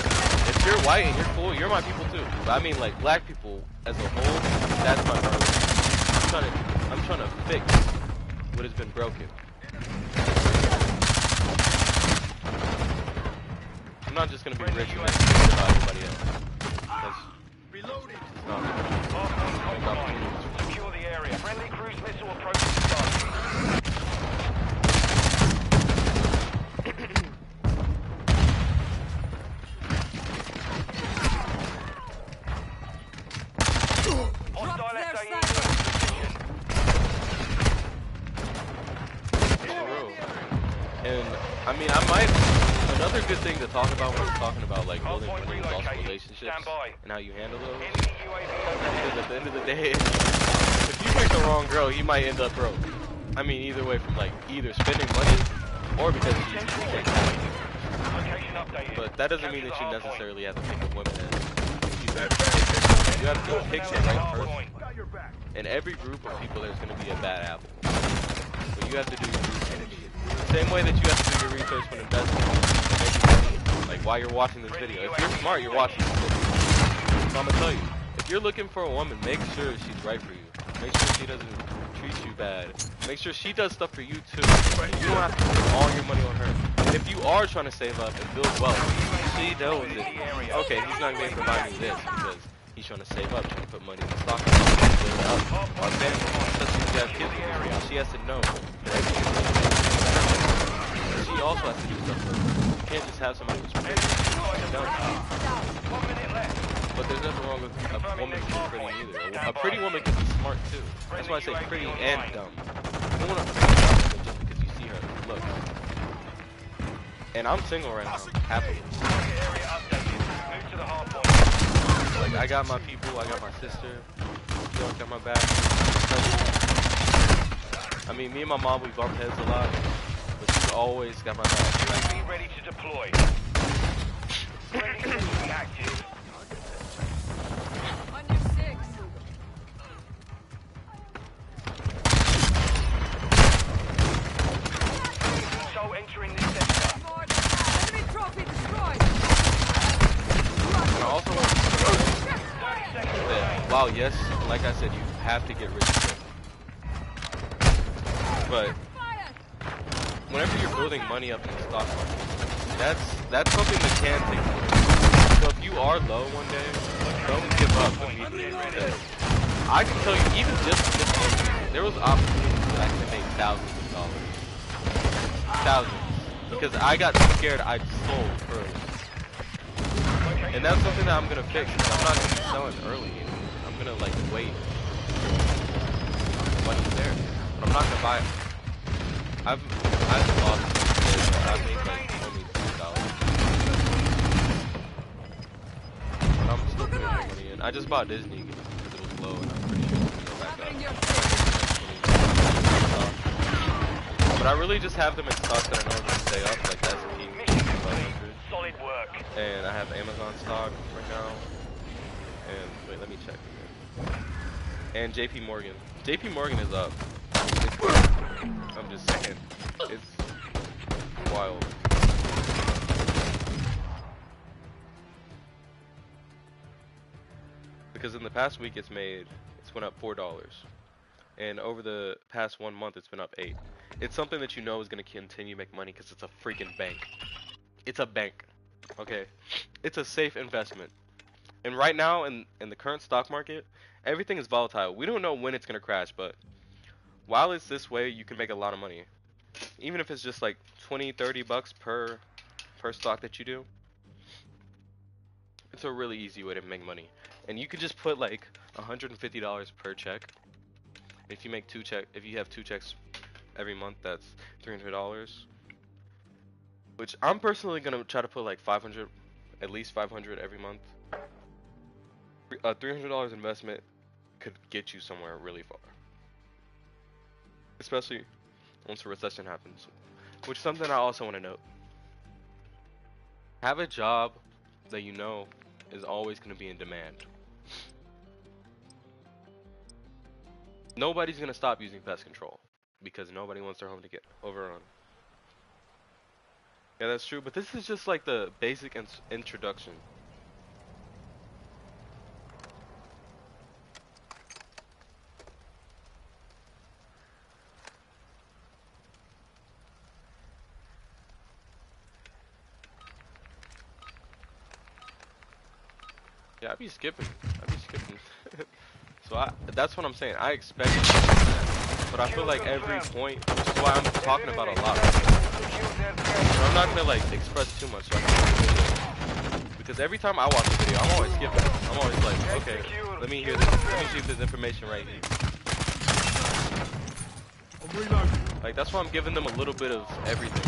if you're white and you're cool, you're my people too. But I mean, like, black people as a whole, that's my priority. I'm trying to fix what has been broken. I'm not just gonna be rich and make it about everybody else. That's Reloading. not Hardpoint compromised. Secure the area. Friendly cruise missile approaching the target. Hostile their SAE in sniper. position. true. And I mean, another good thing to talk about when we're talking about like building awesome relationships Stand by. and how you handle those. Enemy UAV Because at the end of the day, if you pick the wrong girl, you might end up broke. I mean, either way, from like either spending money or because you can't have it. location updated. But that doesn't mean that you Capture the hardpoint. necessarily have to pick up women as you have to pick the right person. Got your back. In every group of people, there's going to be a bad apple. But you have to do your research. The same way that you have to do your research when investing and making money. Like while you're watching this video. If you're smart, you're watching this video. So I'm going to tell you, if you're looking for a woman, make sure she's right for you. Make sure she doesn't treat you bad. Make sure she does stuff for you too. You don't have to put all your money on her. And if you are trying to save up and build wealth, she knows that, okay, he's not going to provide me this because he's trying to save up, trying to put money in the stock market, build up our family. Especially if you have kids with her, she has to know that everything is she also has to do stuff for her. You can't just have somebody who's pretty. But there's nothing wrong with a woman being pretty either. A pretty woman can be smart too. That's why I say pretty and dumb. You don't want to pretty woman just because you see her looks. And I'm single right now, happily. Target area updated. Move to the hardpoint. Like, I got my people, I got my sister, she always got my back. I mean, me and my mom, we bump heads a lot, but she's always got my back. UAV ready to deploy. Friendly cruise active. On your six. So entering this sector. More than that. Enemy trophy destroyed. And I also want to 30 seconds that, remaining. while yes, like I said, you have to get rich quick. But Fire. whenever you're building money up in the stock market, that's something that can take place. So if you are low one day, don't give up immediately. Because I can tell you, even just in this game, there was opportunities that I could make thousands of dollars. Thousands. Because I got so scared I sold early. And that's something that I'm gonna fix. I'm not gonna be selling early. I'm gonna like wait. Money's there, but I'm not gonna buy it. I've lost. I've made like only $2,000. But I'm still putting more money in. I just bought Disney because it was low, and I'm pretty sure it's gonna go back up. But I really just have them in stock that I know are gonna stay up, like S&P 500. Solid work. And I have Amazon stock right now. And wait, let me check again. And JP Morgan. JP Morgan is up. I'm just saying. It's wild. Because in the past week it's went up $4. And over the past 1 month it's been up 8. It's something that you know is going to continue to make money because it's a freaking bank. It's a bank. Okay? It's a safe investment. And right now in the current stock market, everything is volatile. We don't know when it's going to crash, but while it's this way, you can make a lot of money. Even if it's just like 20-30 bucks per stock that you do. It's a really easy way to make money. And you could just put like $150 per check. If you have 2 checks every month, that's $300. Which I'm personally going to try to put like 500, at least 500 every month. A $300 investment could get you somewhere really far. Especially once a recession happens. Which is something I also want to note. Have a job that you know is always going to be in demand. Nobody's going to stop using pest control because nobody wants their home to get overrun. Yeah, that's true, but this is just like the basic introduction. Yeah, I be skipping. So that's what I'm saying. I expect it to do that. But I feel like every point, which is why I'm talking about a lot. But I'm not gonna like express too much. So because every time I watch a video, I'm always skipping. I'm always like, okay, let me hear this. Let me see if there's information right here. Like that's why I'm giving them a little bit of everything.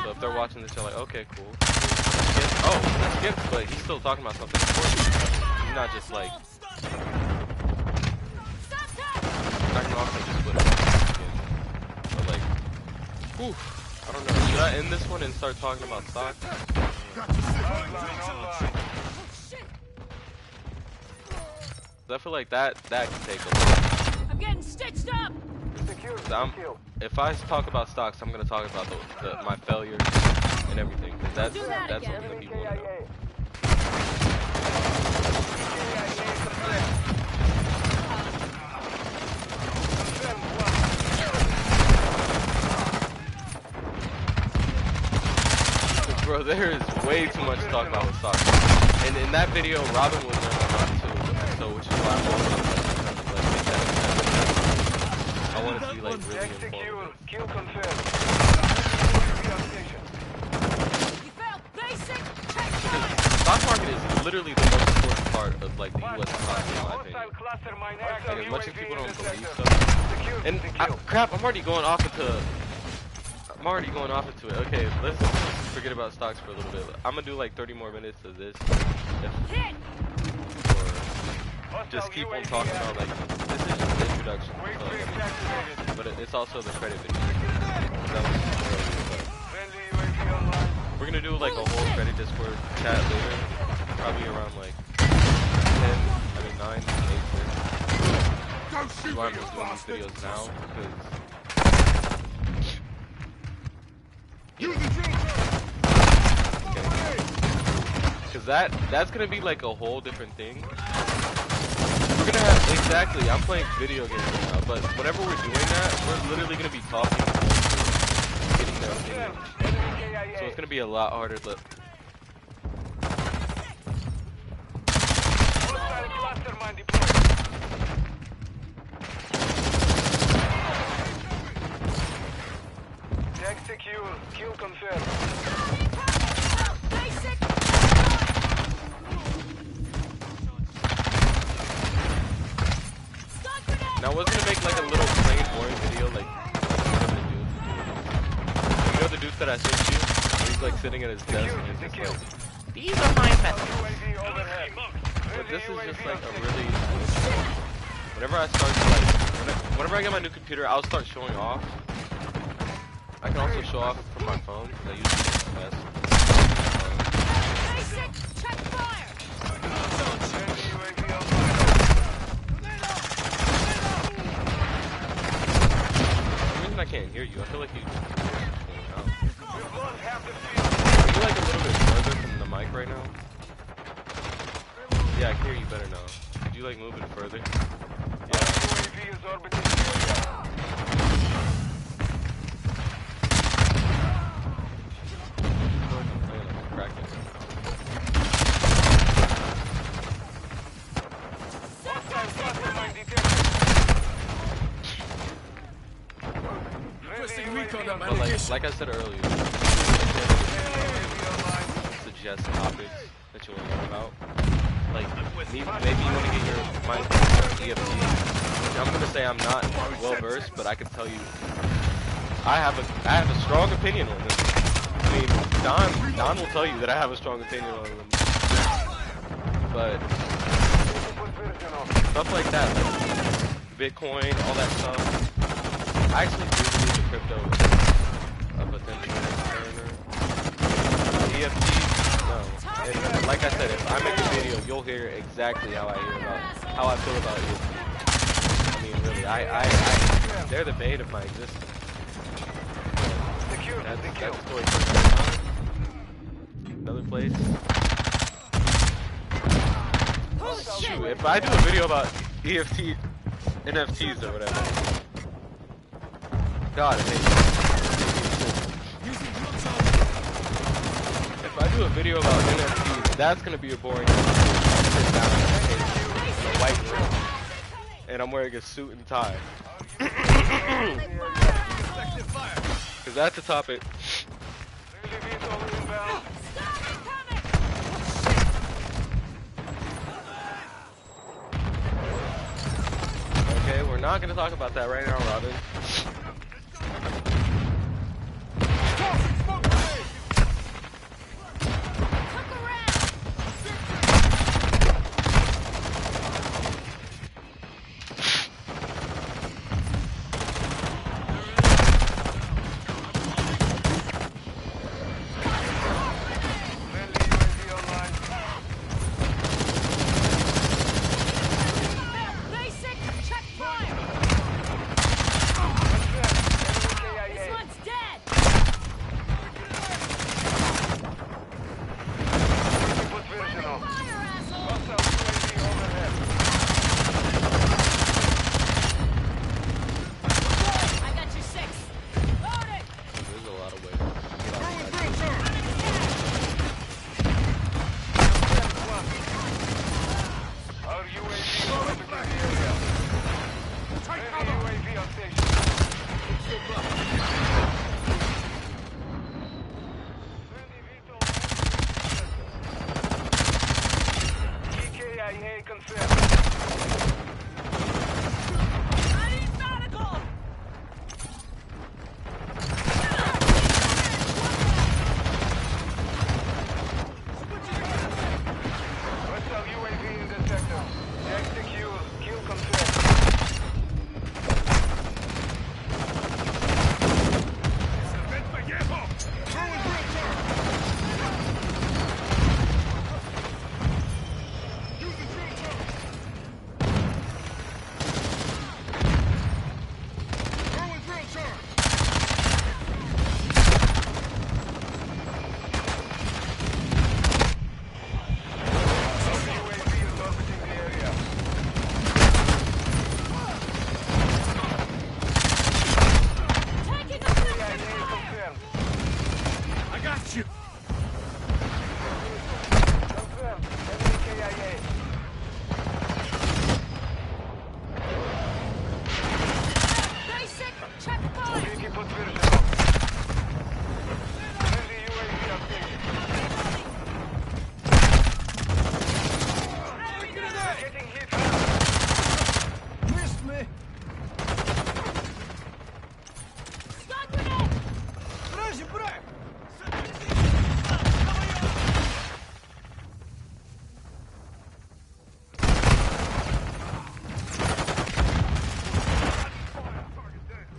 So if they're watching this, they're like, okay, cool. Oh, that's skip, but he's still talking about something important. He's not just like. I can also just put it again. But like, whew, I don't know. Should I end this one and start talking about stocks? I feel like that can take a lot. I'm getting stitched up. If I talk about stocks, I'm gonna talk about my failures and everything. Cause that's something that people want to know. Bro, there is way too much to talk about with stocks. And in that video, Robin was learning a lot too. So, which is why I'm also like, make that I want to see like really informative. Kill confirmed. You failed basic. Stock market is literally the most important part of like the U.S. economy, in my opinion. Like, as much as people don't believe stuff. And crap, I'm already going off into it. Okay, let's forget about stocks for a little bit. I'm gonna do like 30 more minutes of this. Or just keep on talking about like this is just the introduction. So, but it's also the credit video. We're gonna do like a whole credit Discord chat later, probably around like 9, 8, 10. That's why I'm just doing these videos now, because that's gonna be like a whole different thing. We're gonna have exactly. I'm playing video games right now, but whenever we're doing that, we're literally gonna be talking, getting their opinion. So it's gonna be a lot harder. But Tag secure. Kill confirmed. Basic. Now I was gonna make like a little plain boring video like you know the dude that I sent you? He's like sitting at his desk and he's just like, These are my investments. UAV overhead. but this is just like a really whenever I start to like whenever I get my new computer I'll start showing off. I can also show off from my phone because I use it the best. Basic, check fire. Friendly UAV online. For some reason I can't hear you. I feel like you. We've lost half the field. Are you like a little bit further from the mic right now? Yeah, I can hear you better now. Could you like move it further? Yeah. UAV is orbiting the area. I'm gonna crack it. Hostile cluster mine detected. Requesting Friendly recon UAV on online. But ammunition. like I said earlier, UAV online. suggest topics that you want to learn about. Like maybe you want to get your mind on EFT. I'm gonna say I'm not well versed, but I can tell you I have a strong opinion on this. I mean, Don will tell you that I have a strong opinion on them. But stuff like that, like Bitcoin, all that stuff. I actually do believe the crypto is a potential earner. EFT, no. And like I said, if I make a video, you'll hear exactly how I feel about EFT. I mean, really, they're the bane of my existence. That's the story for another time. Another place. Shoot, if I do a video about EFT, NFTs or whatever. God, I hate it. If I do a video about NFTs, that's gonna be a boring video. Sit down in a white room, and I'm wearing a suit and tie. Cause that's the topic. Okay, we're not gonna talk about that right now, Robin. Basic, check fire. This one's dead. Fire, asshole. I got your six. Load it. There's a lot of ways to get off Our UAV orbiting the area. Friendly UAV on station. Friendly VTOL. EKIA confirmed. I need medical. Hostile UAV in the sector. Execute. Kill confirmed.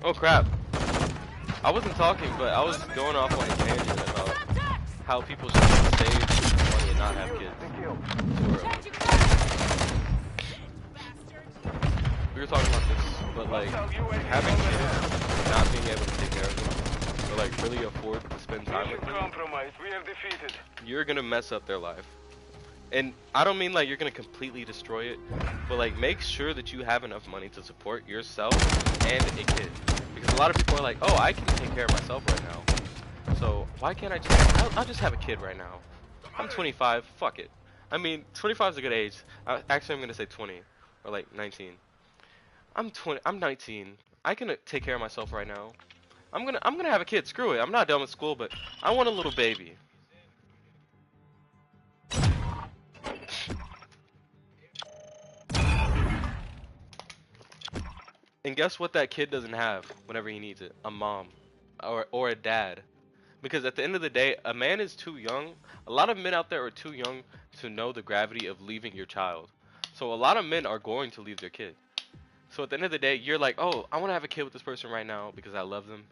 Oh crap. I wasn't talking, but I was going off on a tangent about how people should save money and not have kids. We were talking about this, but like having kids and not being able to take care of them, or like really afford to spend time with them, Compromise. We have defeated. you're gonna mess up their life. And I don't mean like you're gonna completely destroy it, but like make sure that you have enough money to support yourself and a kid. Because a lot of people are like, oh, I can take care of myself right now, so why can't I just, I'll just have a kid right now. I'm 25, fuck it. I mean, 25 is a good age. Actually, I'm gonna say 20, or like 19. I'm 19. I can take care of myself right now. I'm gonna have a kid, screw it. I'm not done with school, but I want a little baby. And guess what that kid doesn't have whenever he needs it? A mom or a dad. Because at the end of the day, a man is too young. A lot of men out there are too young to know the gravity of leaving your child. So a lot of men are going to leave their kid. So at the end of the day, you're like, oh, I want to have a kid with this person right now because I love them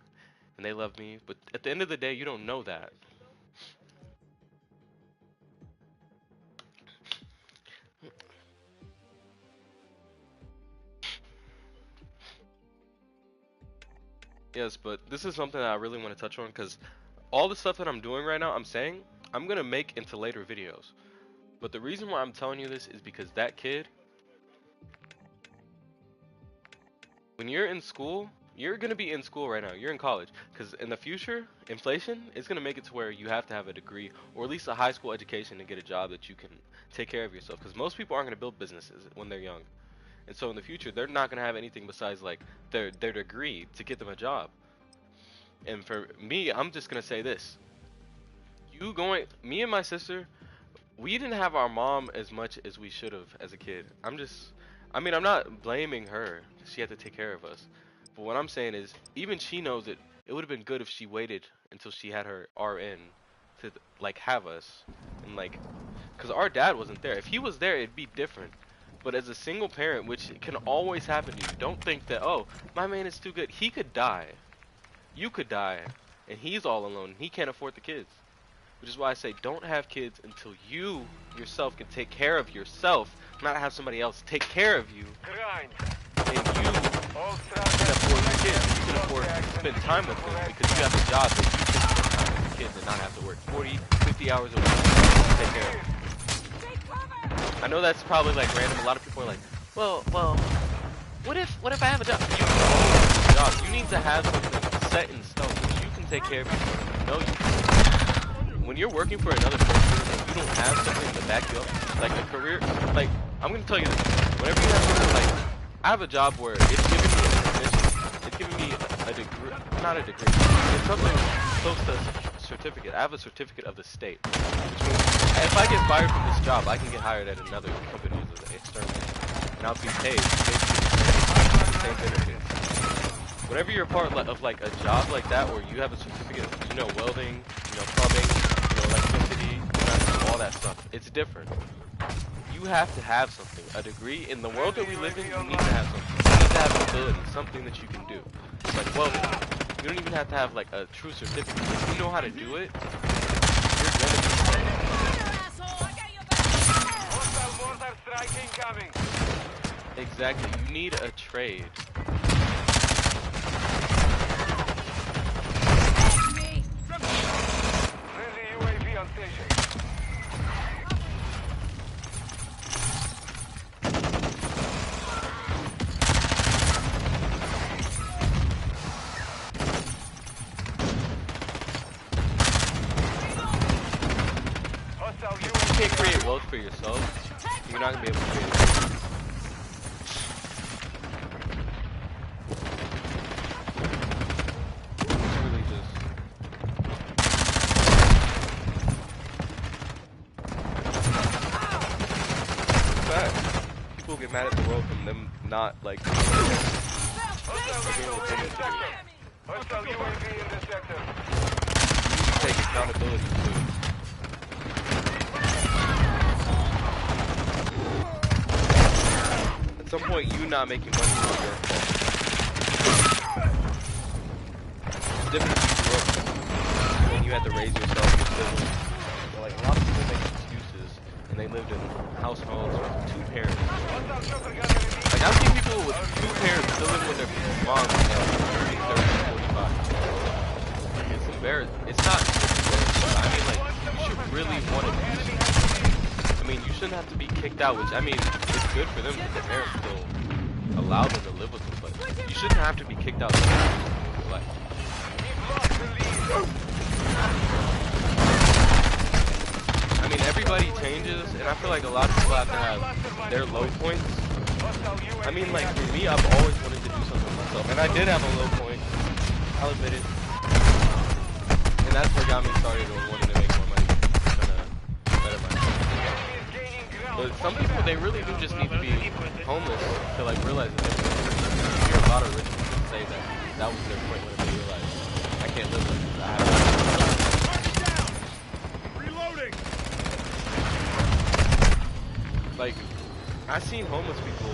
and they love me. But at the end of the day, you don't know that. Yes, but this is something that I really want to touch on because all the stuff that I'm doing right now, I'm saying I'm going to make into later videos. But the reason why I'm telling you this is because that kid, when you're in school, you're going to be in school right now. You're in college. Because in the future, inflation is going to make it to where you have to have a degree or at least a high school education to get a job that you can take care of yourself. Because most people aren't going to build businesses when they're young. And so in the future, they're not going to have anything besides like their degree to get them a job. And for me, I'm just going to say this. Me and my sister, we didn't have our mom as much as we should have as a kid. I'm not blaming her. She had to take care of us. But what I'm saying is, even she knows it would have been good if she waited until she had her RN to like have us. And like, because our dad wasn't there. If he was there, it'd be different. But as a single parent, which can always happen to you, don't think that, oh, my man is too good. He could die. You could die. And he's all alone. He can't afford the kids. Which is why I say don't have kids until you yourself can take care of yourself. Not have somebody else take care of you. Grind. And you can afford your kids. You can afford to spend time with them because you have a job that you can spend time with your kids and not have to work 40, 50 hours a week to take care of them. I know that's probably like random. A lot of people are like, well, what if I have a job? You have a job. You need to have something set in stone that you can take care of yourself. No, you can't. When you're working for another person and you don't have something to back you up, like a career, like I'm gonna tell you this. Whenever you have something like, I have a job where it's giving me a position, it's giving me a degree, not a degree, it's something close to a certificate. I have a certificate of the state, which means if I get fired from this job, I can get hired at another company as an external, and I'll be paid basically the same benefits. Whenever you're a part of like a job like that, where you have a certificate, you know, welding, you know, plumbing, you know, electricity, you know, all that stuff, it's different. You have to have something, a degree. In the world that we live in, you need to have something. You need to have an ability, something that you can do. Like welding. You don't even have to have like a true certificate. If you know how to do it, you're gonna be Hostile mortar strike incoming. exactly. You need a trade. Friendly UAV on station. Hostile You UAV. can't create wealth for yourself. You're not gonna be able to create it. It's really just fact. People get mad at the world from them not like Hostile UAV in sector. Hostile UAV in the sector. take accountability too. At some point, you not making money is your fault. different if you grew up and you had to raise yourself with siblings. But like a lot of people make excuses and they lived in households with two parents. Like I've seen people with two parents still living with their mom until 30, 45. It's embarrassing. It's not embarrassing. I mean like you should really want to do something. I mean you shouldn't have to be kicked out, which I mean it's good for them because their parents still allow them to live with them, but you shouldn't have to be kicked out of your life. I mean, everybody changes, and I feel like a lot of people have to have their low points. I mean, like, for me, I've always wanted to do something myself, and I did have a low point, I'll admit it. And that's what got me started on wanting to make more money, trying to better myself. But some people, they really do just need to be homeless to, like, realize that they're homeless. You hear a lot of rich people say that that was their point when they realized, I can't live like this, I have to. Like, I seen homeless people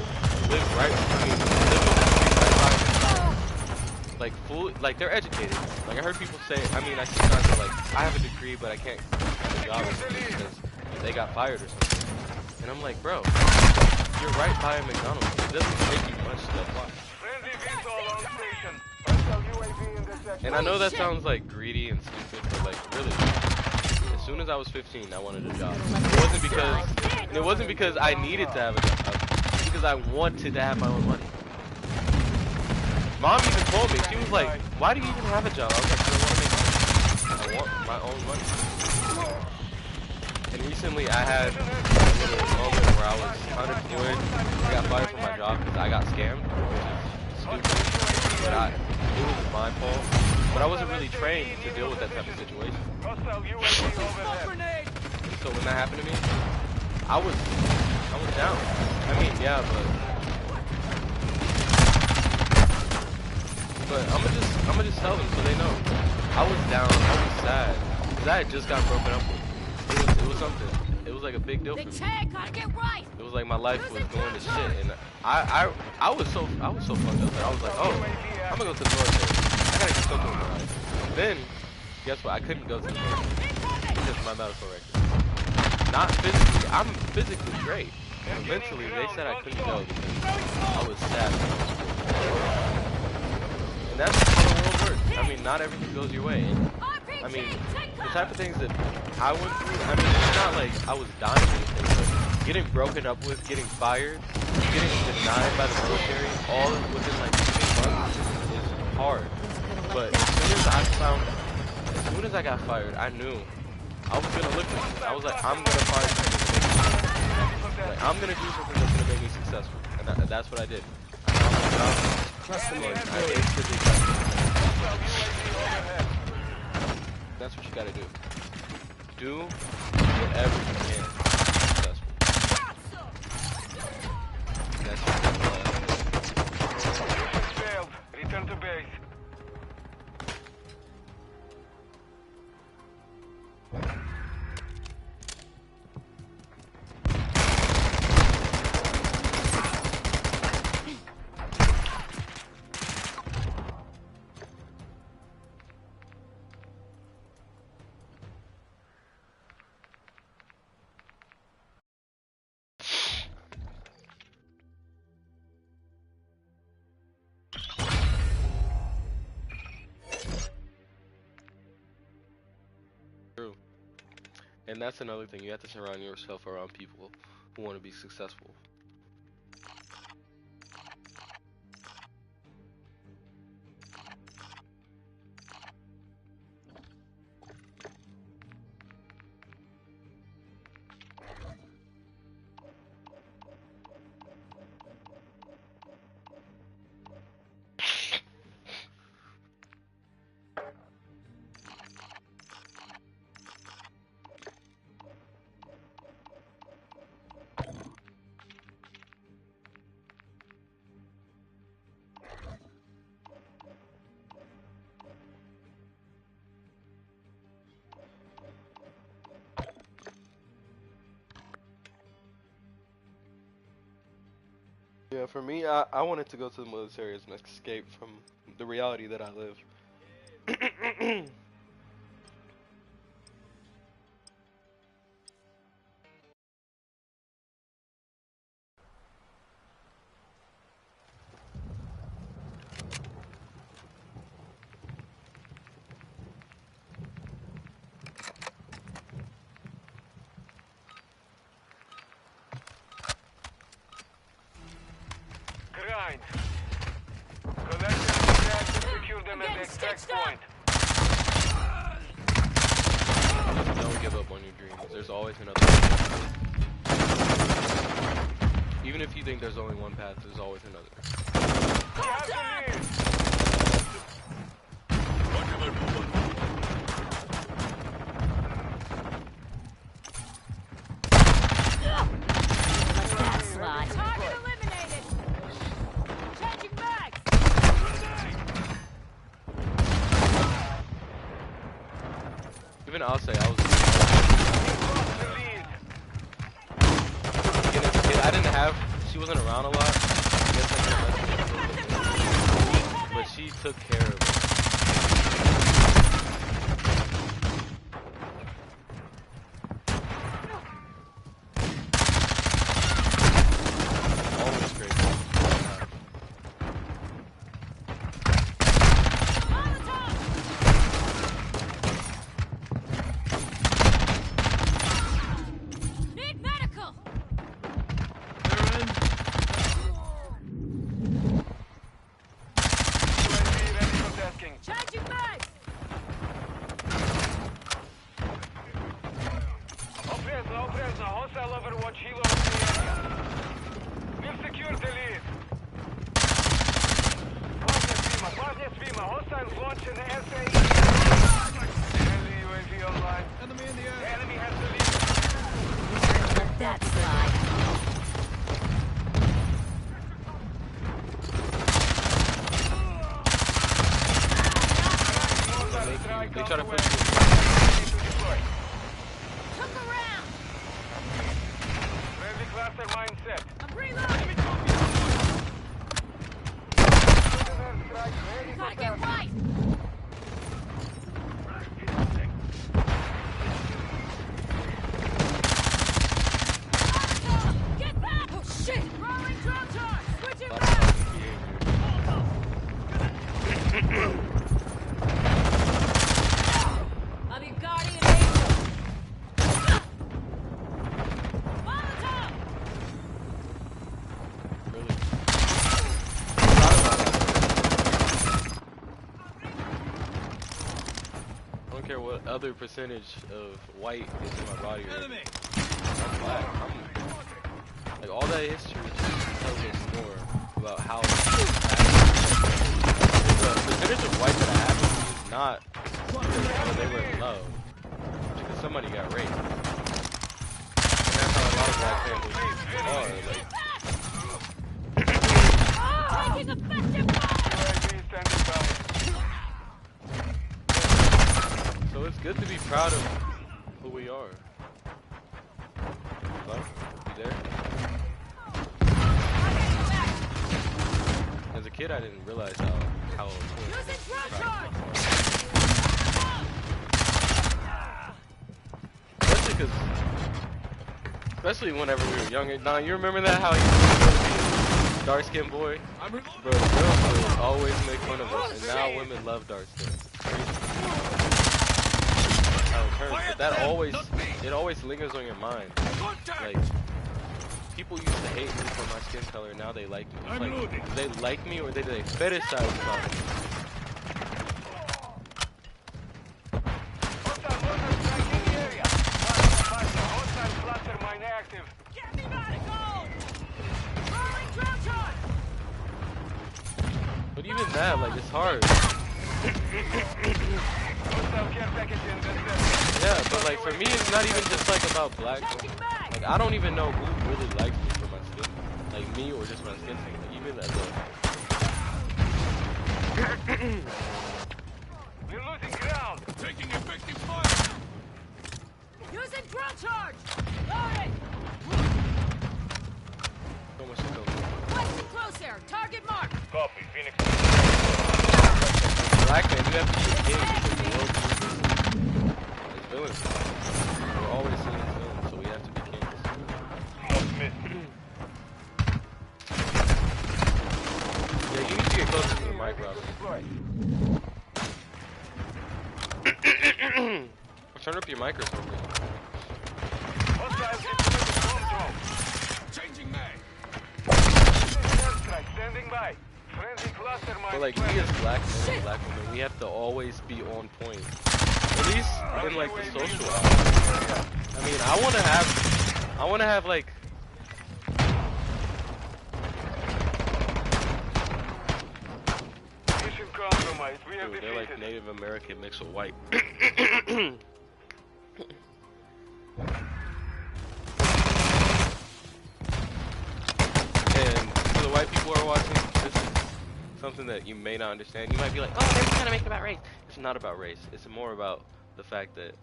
live right, I mean, live on the street right by, like, full, like, they're educated. Like, I heard people say, I mean, I see guys that are like, I have a degree, but I can't have a job or something because they got fired or something. And I'm like, bro, you're right by a McDonald's. It doesn't take you much to apply. And I know that sounds, like, greedy and stupid, but, like, really, as soon as I was 15, I wanted a job. It wasn't because I needed to have a job. It's because I wanted to have my own money. Mom even told me, she was like, why do you even have a job? I was like, I want to make money. I want my own money. And recently I had a little moment where I was unemployed. I got fired from my job because I got scammed, which is stupid. But it was my fault. But I wasn't really trained to deal with that type of situation. So when that happened to me, I was down. I mean, yeah, but I'ma just tell them so they know. I was down. I was sad because I had just got broken up with. It was something. It was like a big deal for me. It was like my life was going to shit, and I was so fucked up that I was like, oh, I'm gonna go to the military. I gotta get something in my life. Then, guess what? I couldn't go to the military because of my medical record. Not physically. I'm physically great. But mentally, they said I couldn't go because I was sad. And that's how the world works. I mean, not everything goes your way. And, I mean, the type of things that I went through, I mean, it's not like I was dying or anything, but getting broken up with, getting fired, getting denied by the military, all within like 2 months is hard. But as soon as I got fired, I knew I was gonna look for it. I was like, I'm gonna find something to make me successful. Like, I'm gonna do something that's gonna make me successful. And that's what I did. I found my job. I instantly got it. That's what you gotta do. Do whatever you can to be successful. That's what Failed. Return to base. true. And that's another thing. You have to surround yourself around people who want to be successful. Yeah, for me, I wanted to go to the military as an escape from the reality that I live. Grind. Collect the gas and secure them at the extract point. Don't give up on your dreams. There's always another path. Even if you think there's only one path, there's always another. We have the lead. Let that slide. Target eliminated. Changing bags. Even I'll say I was. Lost the lead. Again, as a kid, I didn't have. She wasn't around a lot. I guess I couldn't let her, but she took care of it. Always grateful. Need medical. UAV ready for tasking. Changing bags. Опрезно. Hostile Overwatch helo in the area. We've secured the lead. Важня свима. Hostiles launching the SAE. Friendly UAV online. Enemy in the air. The enemy has the lead. Let that slide. They try to push you. Took a round. Friendly cluster mindset. I'm reloading. Gotta get right. Get back. Oh shit. Throwing drone charge. Switching A lot of back. toxic behavior. I'm your guardian angel. Molotov. Really. I don't care what other percentage of white is in my body. Or Enemy. I'm black. Like all that history tells us more about how the percentage of white that I have is not because they were in love. It's because somebody got raped. And that's how a lot of black families are. Like, Taking effective fire. UAV standing by. so it's good to be proud of who we are. Hello? You there? As a kid, I didn't realize how important Using drone pride charge. was. Especially whenever we were younger. Nah, you remember that? How he was a dark-skinned boy? I'm reloading. Bro, girls would always make fun of us, and now women love dark skin. How it turns, but that always, it always lingers on your mind. Like, people used to hate me for my skin color, now they like me. It's like, do they like me or do they fetishize about me? Hostile mortar strike in the area. Hostile cluster mine active. Get me medical. Throwing drone charge. But even that, like, it's hard. Hostile care package in this area. Yeah, but like, for me, it's not even just like about black. Changing bags. Like, I don't even know who really likes me for my skin. Like, me or just my skin tone. Like, even as a... We're losing ground. Taking effective fire. Using drone charge. Loading. So much to go. West and close air. Target mark. Copy. Phoenix. black man, you have to be a king because the world is villains. We're always seeing villains, so we have to be kings. Yeah, you need to get closer to the mic, Robert. Or turn up your mic or something. Changing mag. Standing by. Friendly cluster mine. But like we as black men and black women, we have to always be on point. At least in like the social aspect. I mean, I wanna have like Mission compromised. We have dude, they're like defeated. Native American mixed with white. And for the white people who are watching, this is something that you may not understand. You might be like, oh, they're trying to make it about race. It's not about race. It's more about the fact that.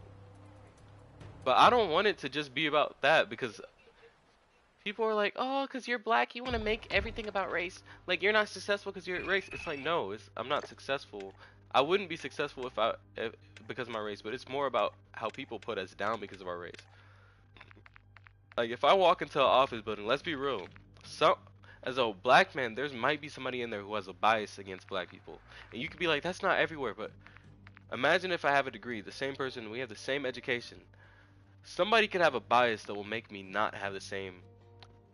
But I don't want it to just be about that because people are like, oh, because you're black, you want to make everything about race. Like, you're not successful because you're race. It's like, no, I'm not successful. I wouldn't be successful if because of my race, but it's more about how people put us down because of our race. Like, if I walk into an office building, let's be real. As a black man, there might be somebody in there who has a bias against black people. And you could be like, that's not everywhere, but imagine if I have a degree, the same person, we have the same education. Somebody could have a bias that will make me not have the same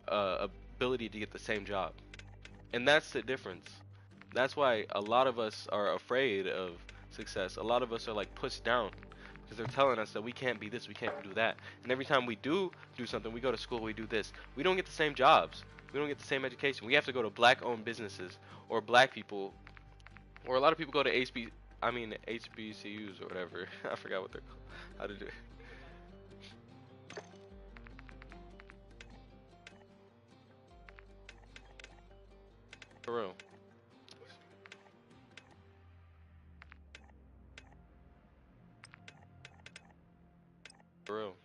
ability to get the same job. And that's the difference. That's why a lot of us are afraid of success. A lot of us are like pushed down because they're telling us that we can't be this, we can't do that. And every time we do something, we go to school, we do this, we don't get the same jobs. We don't get the same education. We have to go to black-owned businesses or black people, or a lot of people go to HBCUs or whatever. I forgot what they're called. How to do it. For real. For real.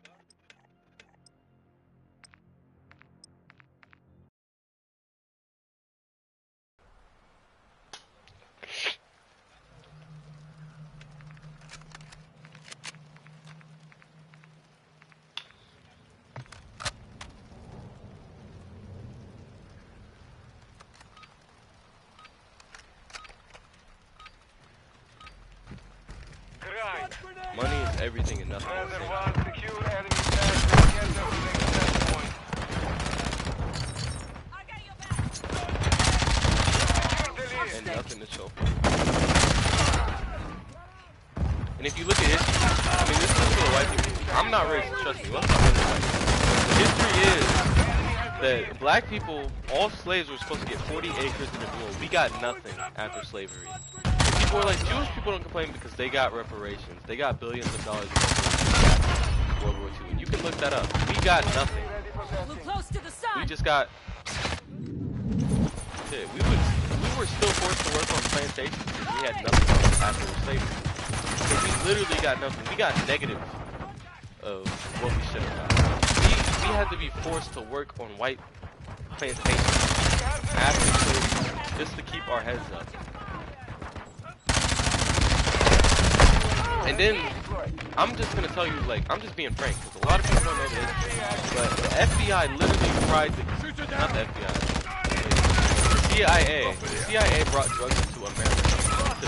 Grind. Money is everything and nothing. at the Further same one, time. secure enemy pass and get them to the access point. I got your back. Secure the lead. And nothing to show for it. And if you look at history, I mean, this is for the white people. I'm not racist, trust me. Let's not really white. The history is that black people, all slaves were supposed to get 40 acres and a mule. We got nothing after slavery. And people were like, Jewish people don't complain because they got reparations. They got billions of dollars in World War II. And you can look that up. We got nothing. We're close to the We sun. just got shit. We were still forced to work on plantations because we had nothing after slavery. So we literally got nothing. We got negative of what we should have got. We had to be forced to work on white plantations after slavery just to keep our heads up. And then I'm just gonna tell you, like, I'm just being frank because a lot of people don't know this, but the FBI literally tried to, not the FBI, the CIA brought drugs into America to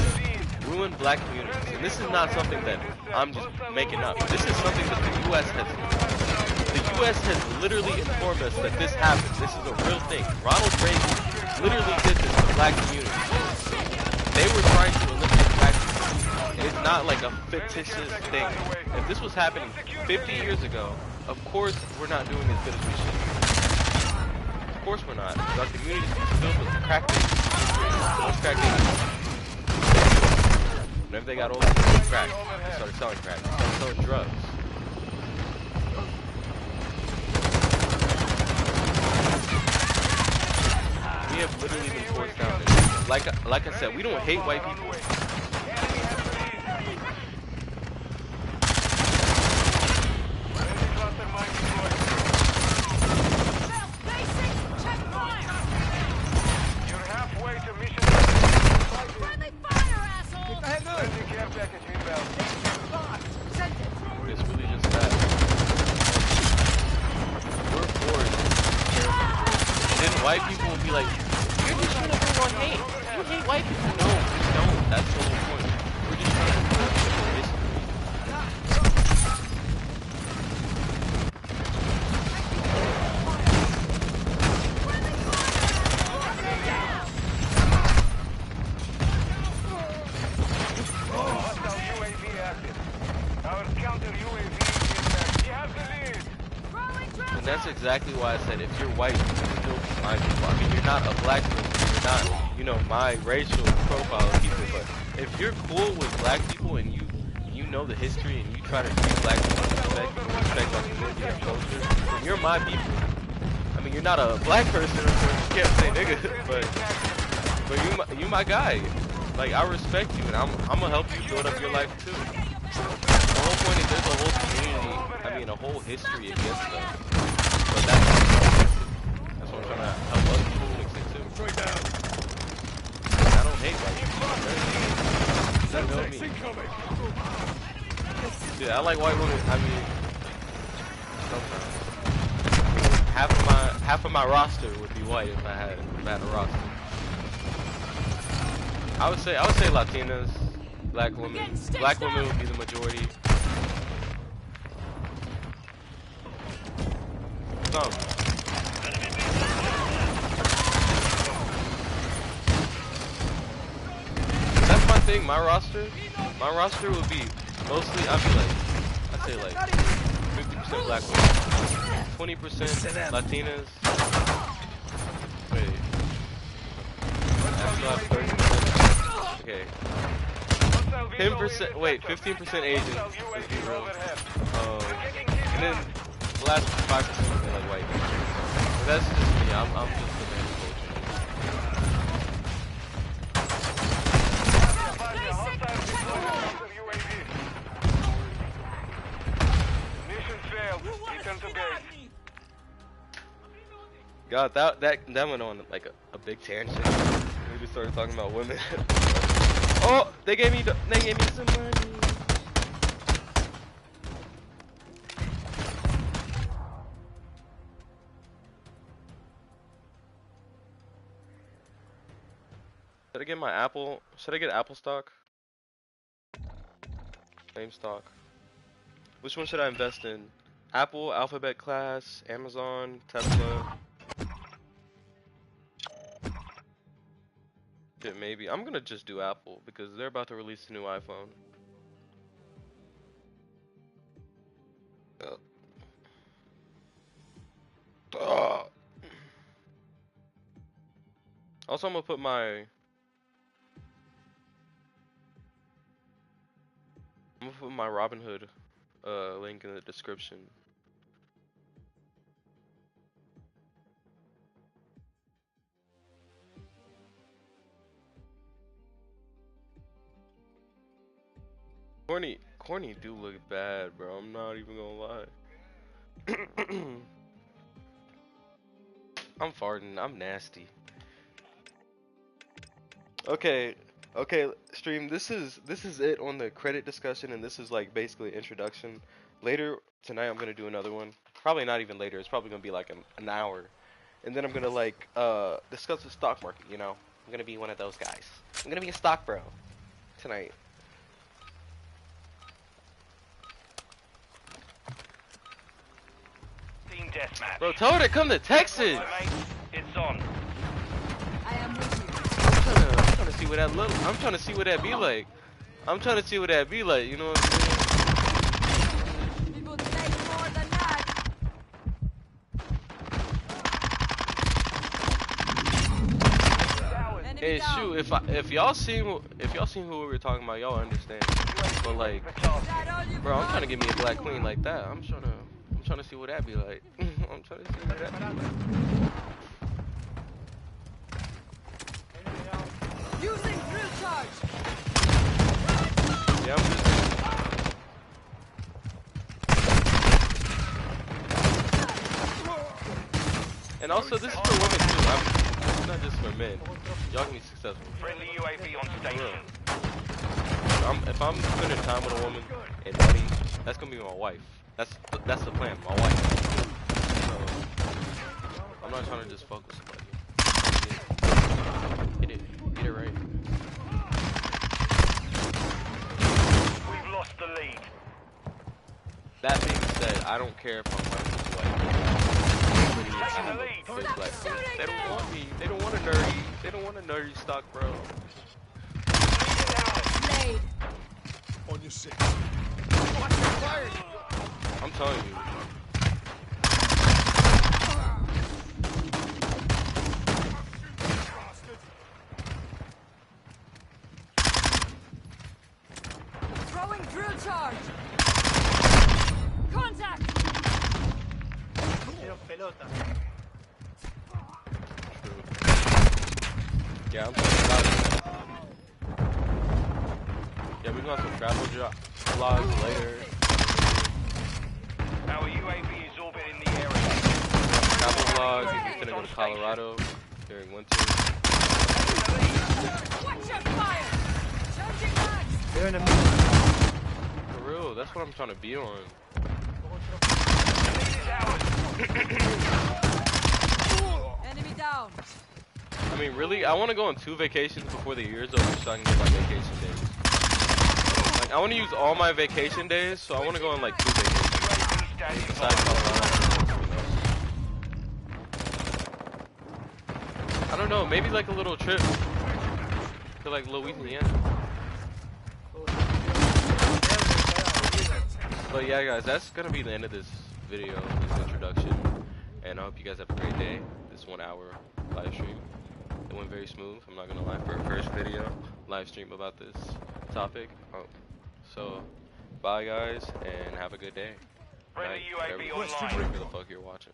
ruin black communities. And this is not something that I'm just making up. This is something that the U.S. has literally informed us that this happened. This is a real thing. Ronald Reagan literally did this to black communities. They were trying to eliminate black communities. And it's not like a fictitious thing. If this was happening 50 years ago, of course we're not doing as good as we should. Of course we're not. Our communities are filled with crack babies. Most crack babies. Whenever they got older, they did crack. They started selling crack. They started selling drugs. We have literally been forced down. And like I said, we don't hate white people. Cluster mine deployed. Basic, check fire. You're halfway to mission. Friendly fire, asshole. even if we want hate. You hate white people. No, we don't. That's the whole point. We're just trying to correct history. Hostile UAV active. Our counter UAV is active. You have the lead. And that's exactly why I said if you're white, you can still be my people. I mean, you're not a black person. You're not, you know, my racial profile of people. But if you're cool with black people and you know the history and you try to treat black people with respect and respect our community and culture, then you're my people. I mean, you're not a black person, of course. You can't say nigga, but you my guy. Like, I respect you, and I'm gonna help you build up your life too. The whole point is there's a whole community, I mean a whole history against them. But that's what I'm trying to help other people mix it too. I don't hate white people. You know me. Dude, I like white women, I mean, sometimes. Half of my roster would be white if I had a roster. I would say Latinas, black women. Black women would be the majority. Some. That's my thing. My roster would be mostly. I'd say like 50% black women, 20% Latinas. Wait. I still have 30%. Okay. 10%. Wait, 15% Asian. Let's be real. And then the last 5% would be like white. But that's just me. I'm just the man Mission failed. Return to base. God, that went on like a big tangent. We just started talking about women. Oh, they gave me some money. Should I get my Apple? Should I get Apple stock? Same stock. Which one should I invest in? Apple, Alphabet Class, Amazon, Tesla. Shit, maybe. I'm gonna just do Apple because they're about to release a new iPhone. Also, I'm gonna put my Robinhood link in the description. Corny do look bad, bro. I'm not even gonna lie. I'm farting. I'm nasty. Okay, stream. This is it on the credit discussion, and this is like basically introduction. Later tonight, I'm gonna do another one. Probably not even later. It's probably gonna be like an hour, and then I'm gonna like discuss the stock market. You know, I'm gonna be one of those guys. I'm gonna be a stock bro tonight. Team deathmatch. Bro, told her come to Texas. It's on. I am with you. I'm trying to see what that look. I'm trying to see what that be like. I'm trying to see what that be like. You know what I'm saying? People take more than that. Hey, shoot, if y'all seen who we were talking about, y'all understand. But like, bro, I'm trying to get me a black queen like that. I'm trying to see what that be like. I'm trying to see what that be like. Using drill charge. Yeah, I'm just. And also, this is for women too. It's not just for men. Y'all can be successful. Friendly UAV on station. If I'm spending time with a woman and money, that's gonna be my wife. That's the plan, my wife. So I'm not trying to just fuck with somebody. That being said, I don't care if I'm white or black. I have a big black friend. They don't want me. They don't want a nerdy. They don't want a nerdy stock, bro. Blade. On your six. I'm telling you. Throwing drill charge. Contact. Yeah, I'm talking about it. Yeah, we gonna have some travel vlogs later. Our UAV is orbiting the area. Travel vlogs. We're gonna go to Colorado during winter. Watch your fire. Charging mags. For real, that's what I'm trying to be on. Enemy down. I mean, really, I want to go on 2 vacations before the year's over so I can get my vacation days. Like, I want to use all my vacation days, so I want to go on like 2 vacations. Besides Colorado. I don't know, maybe like a little trip to like Louisiana. But yeah, guys, that's gonna be the end of this video, this introduction, and I hope you guys have a great day. This 1-hour live stream. It went very smooth, I'm not gonna lie, for a first video live stream about this topic. So, bye guys, and have a good day. Friendly Night, UAV whatever online. the fuck you're watching.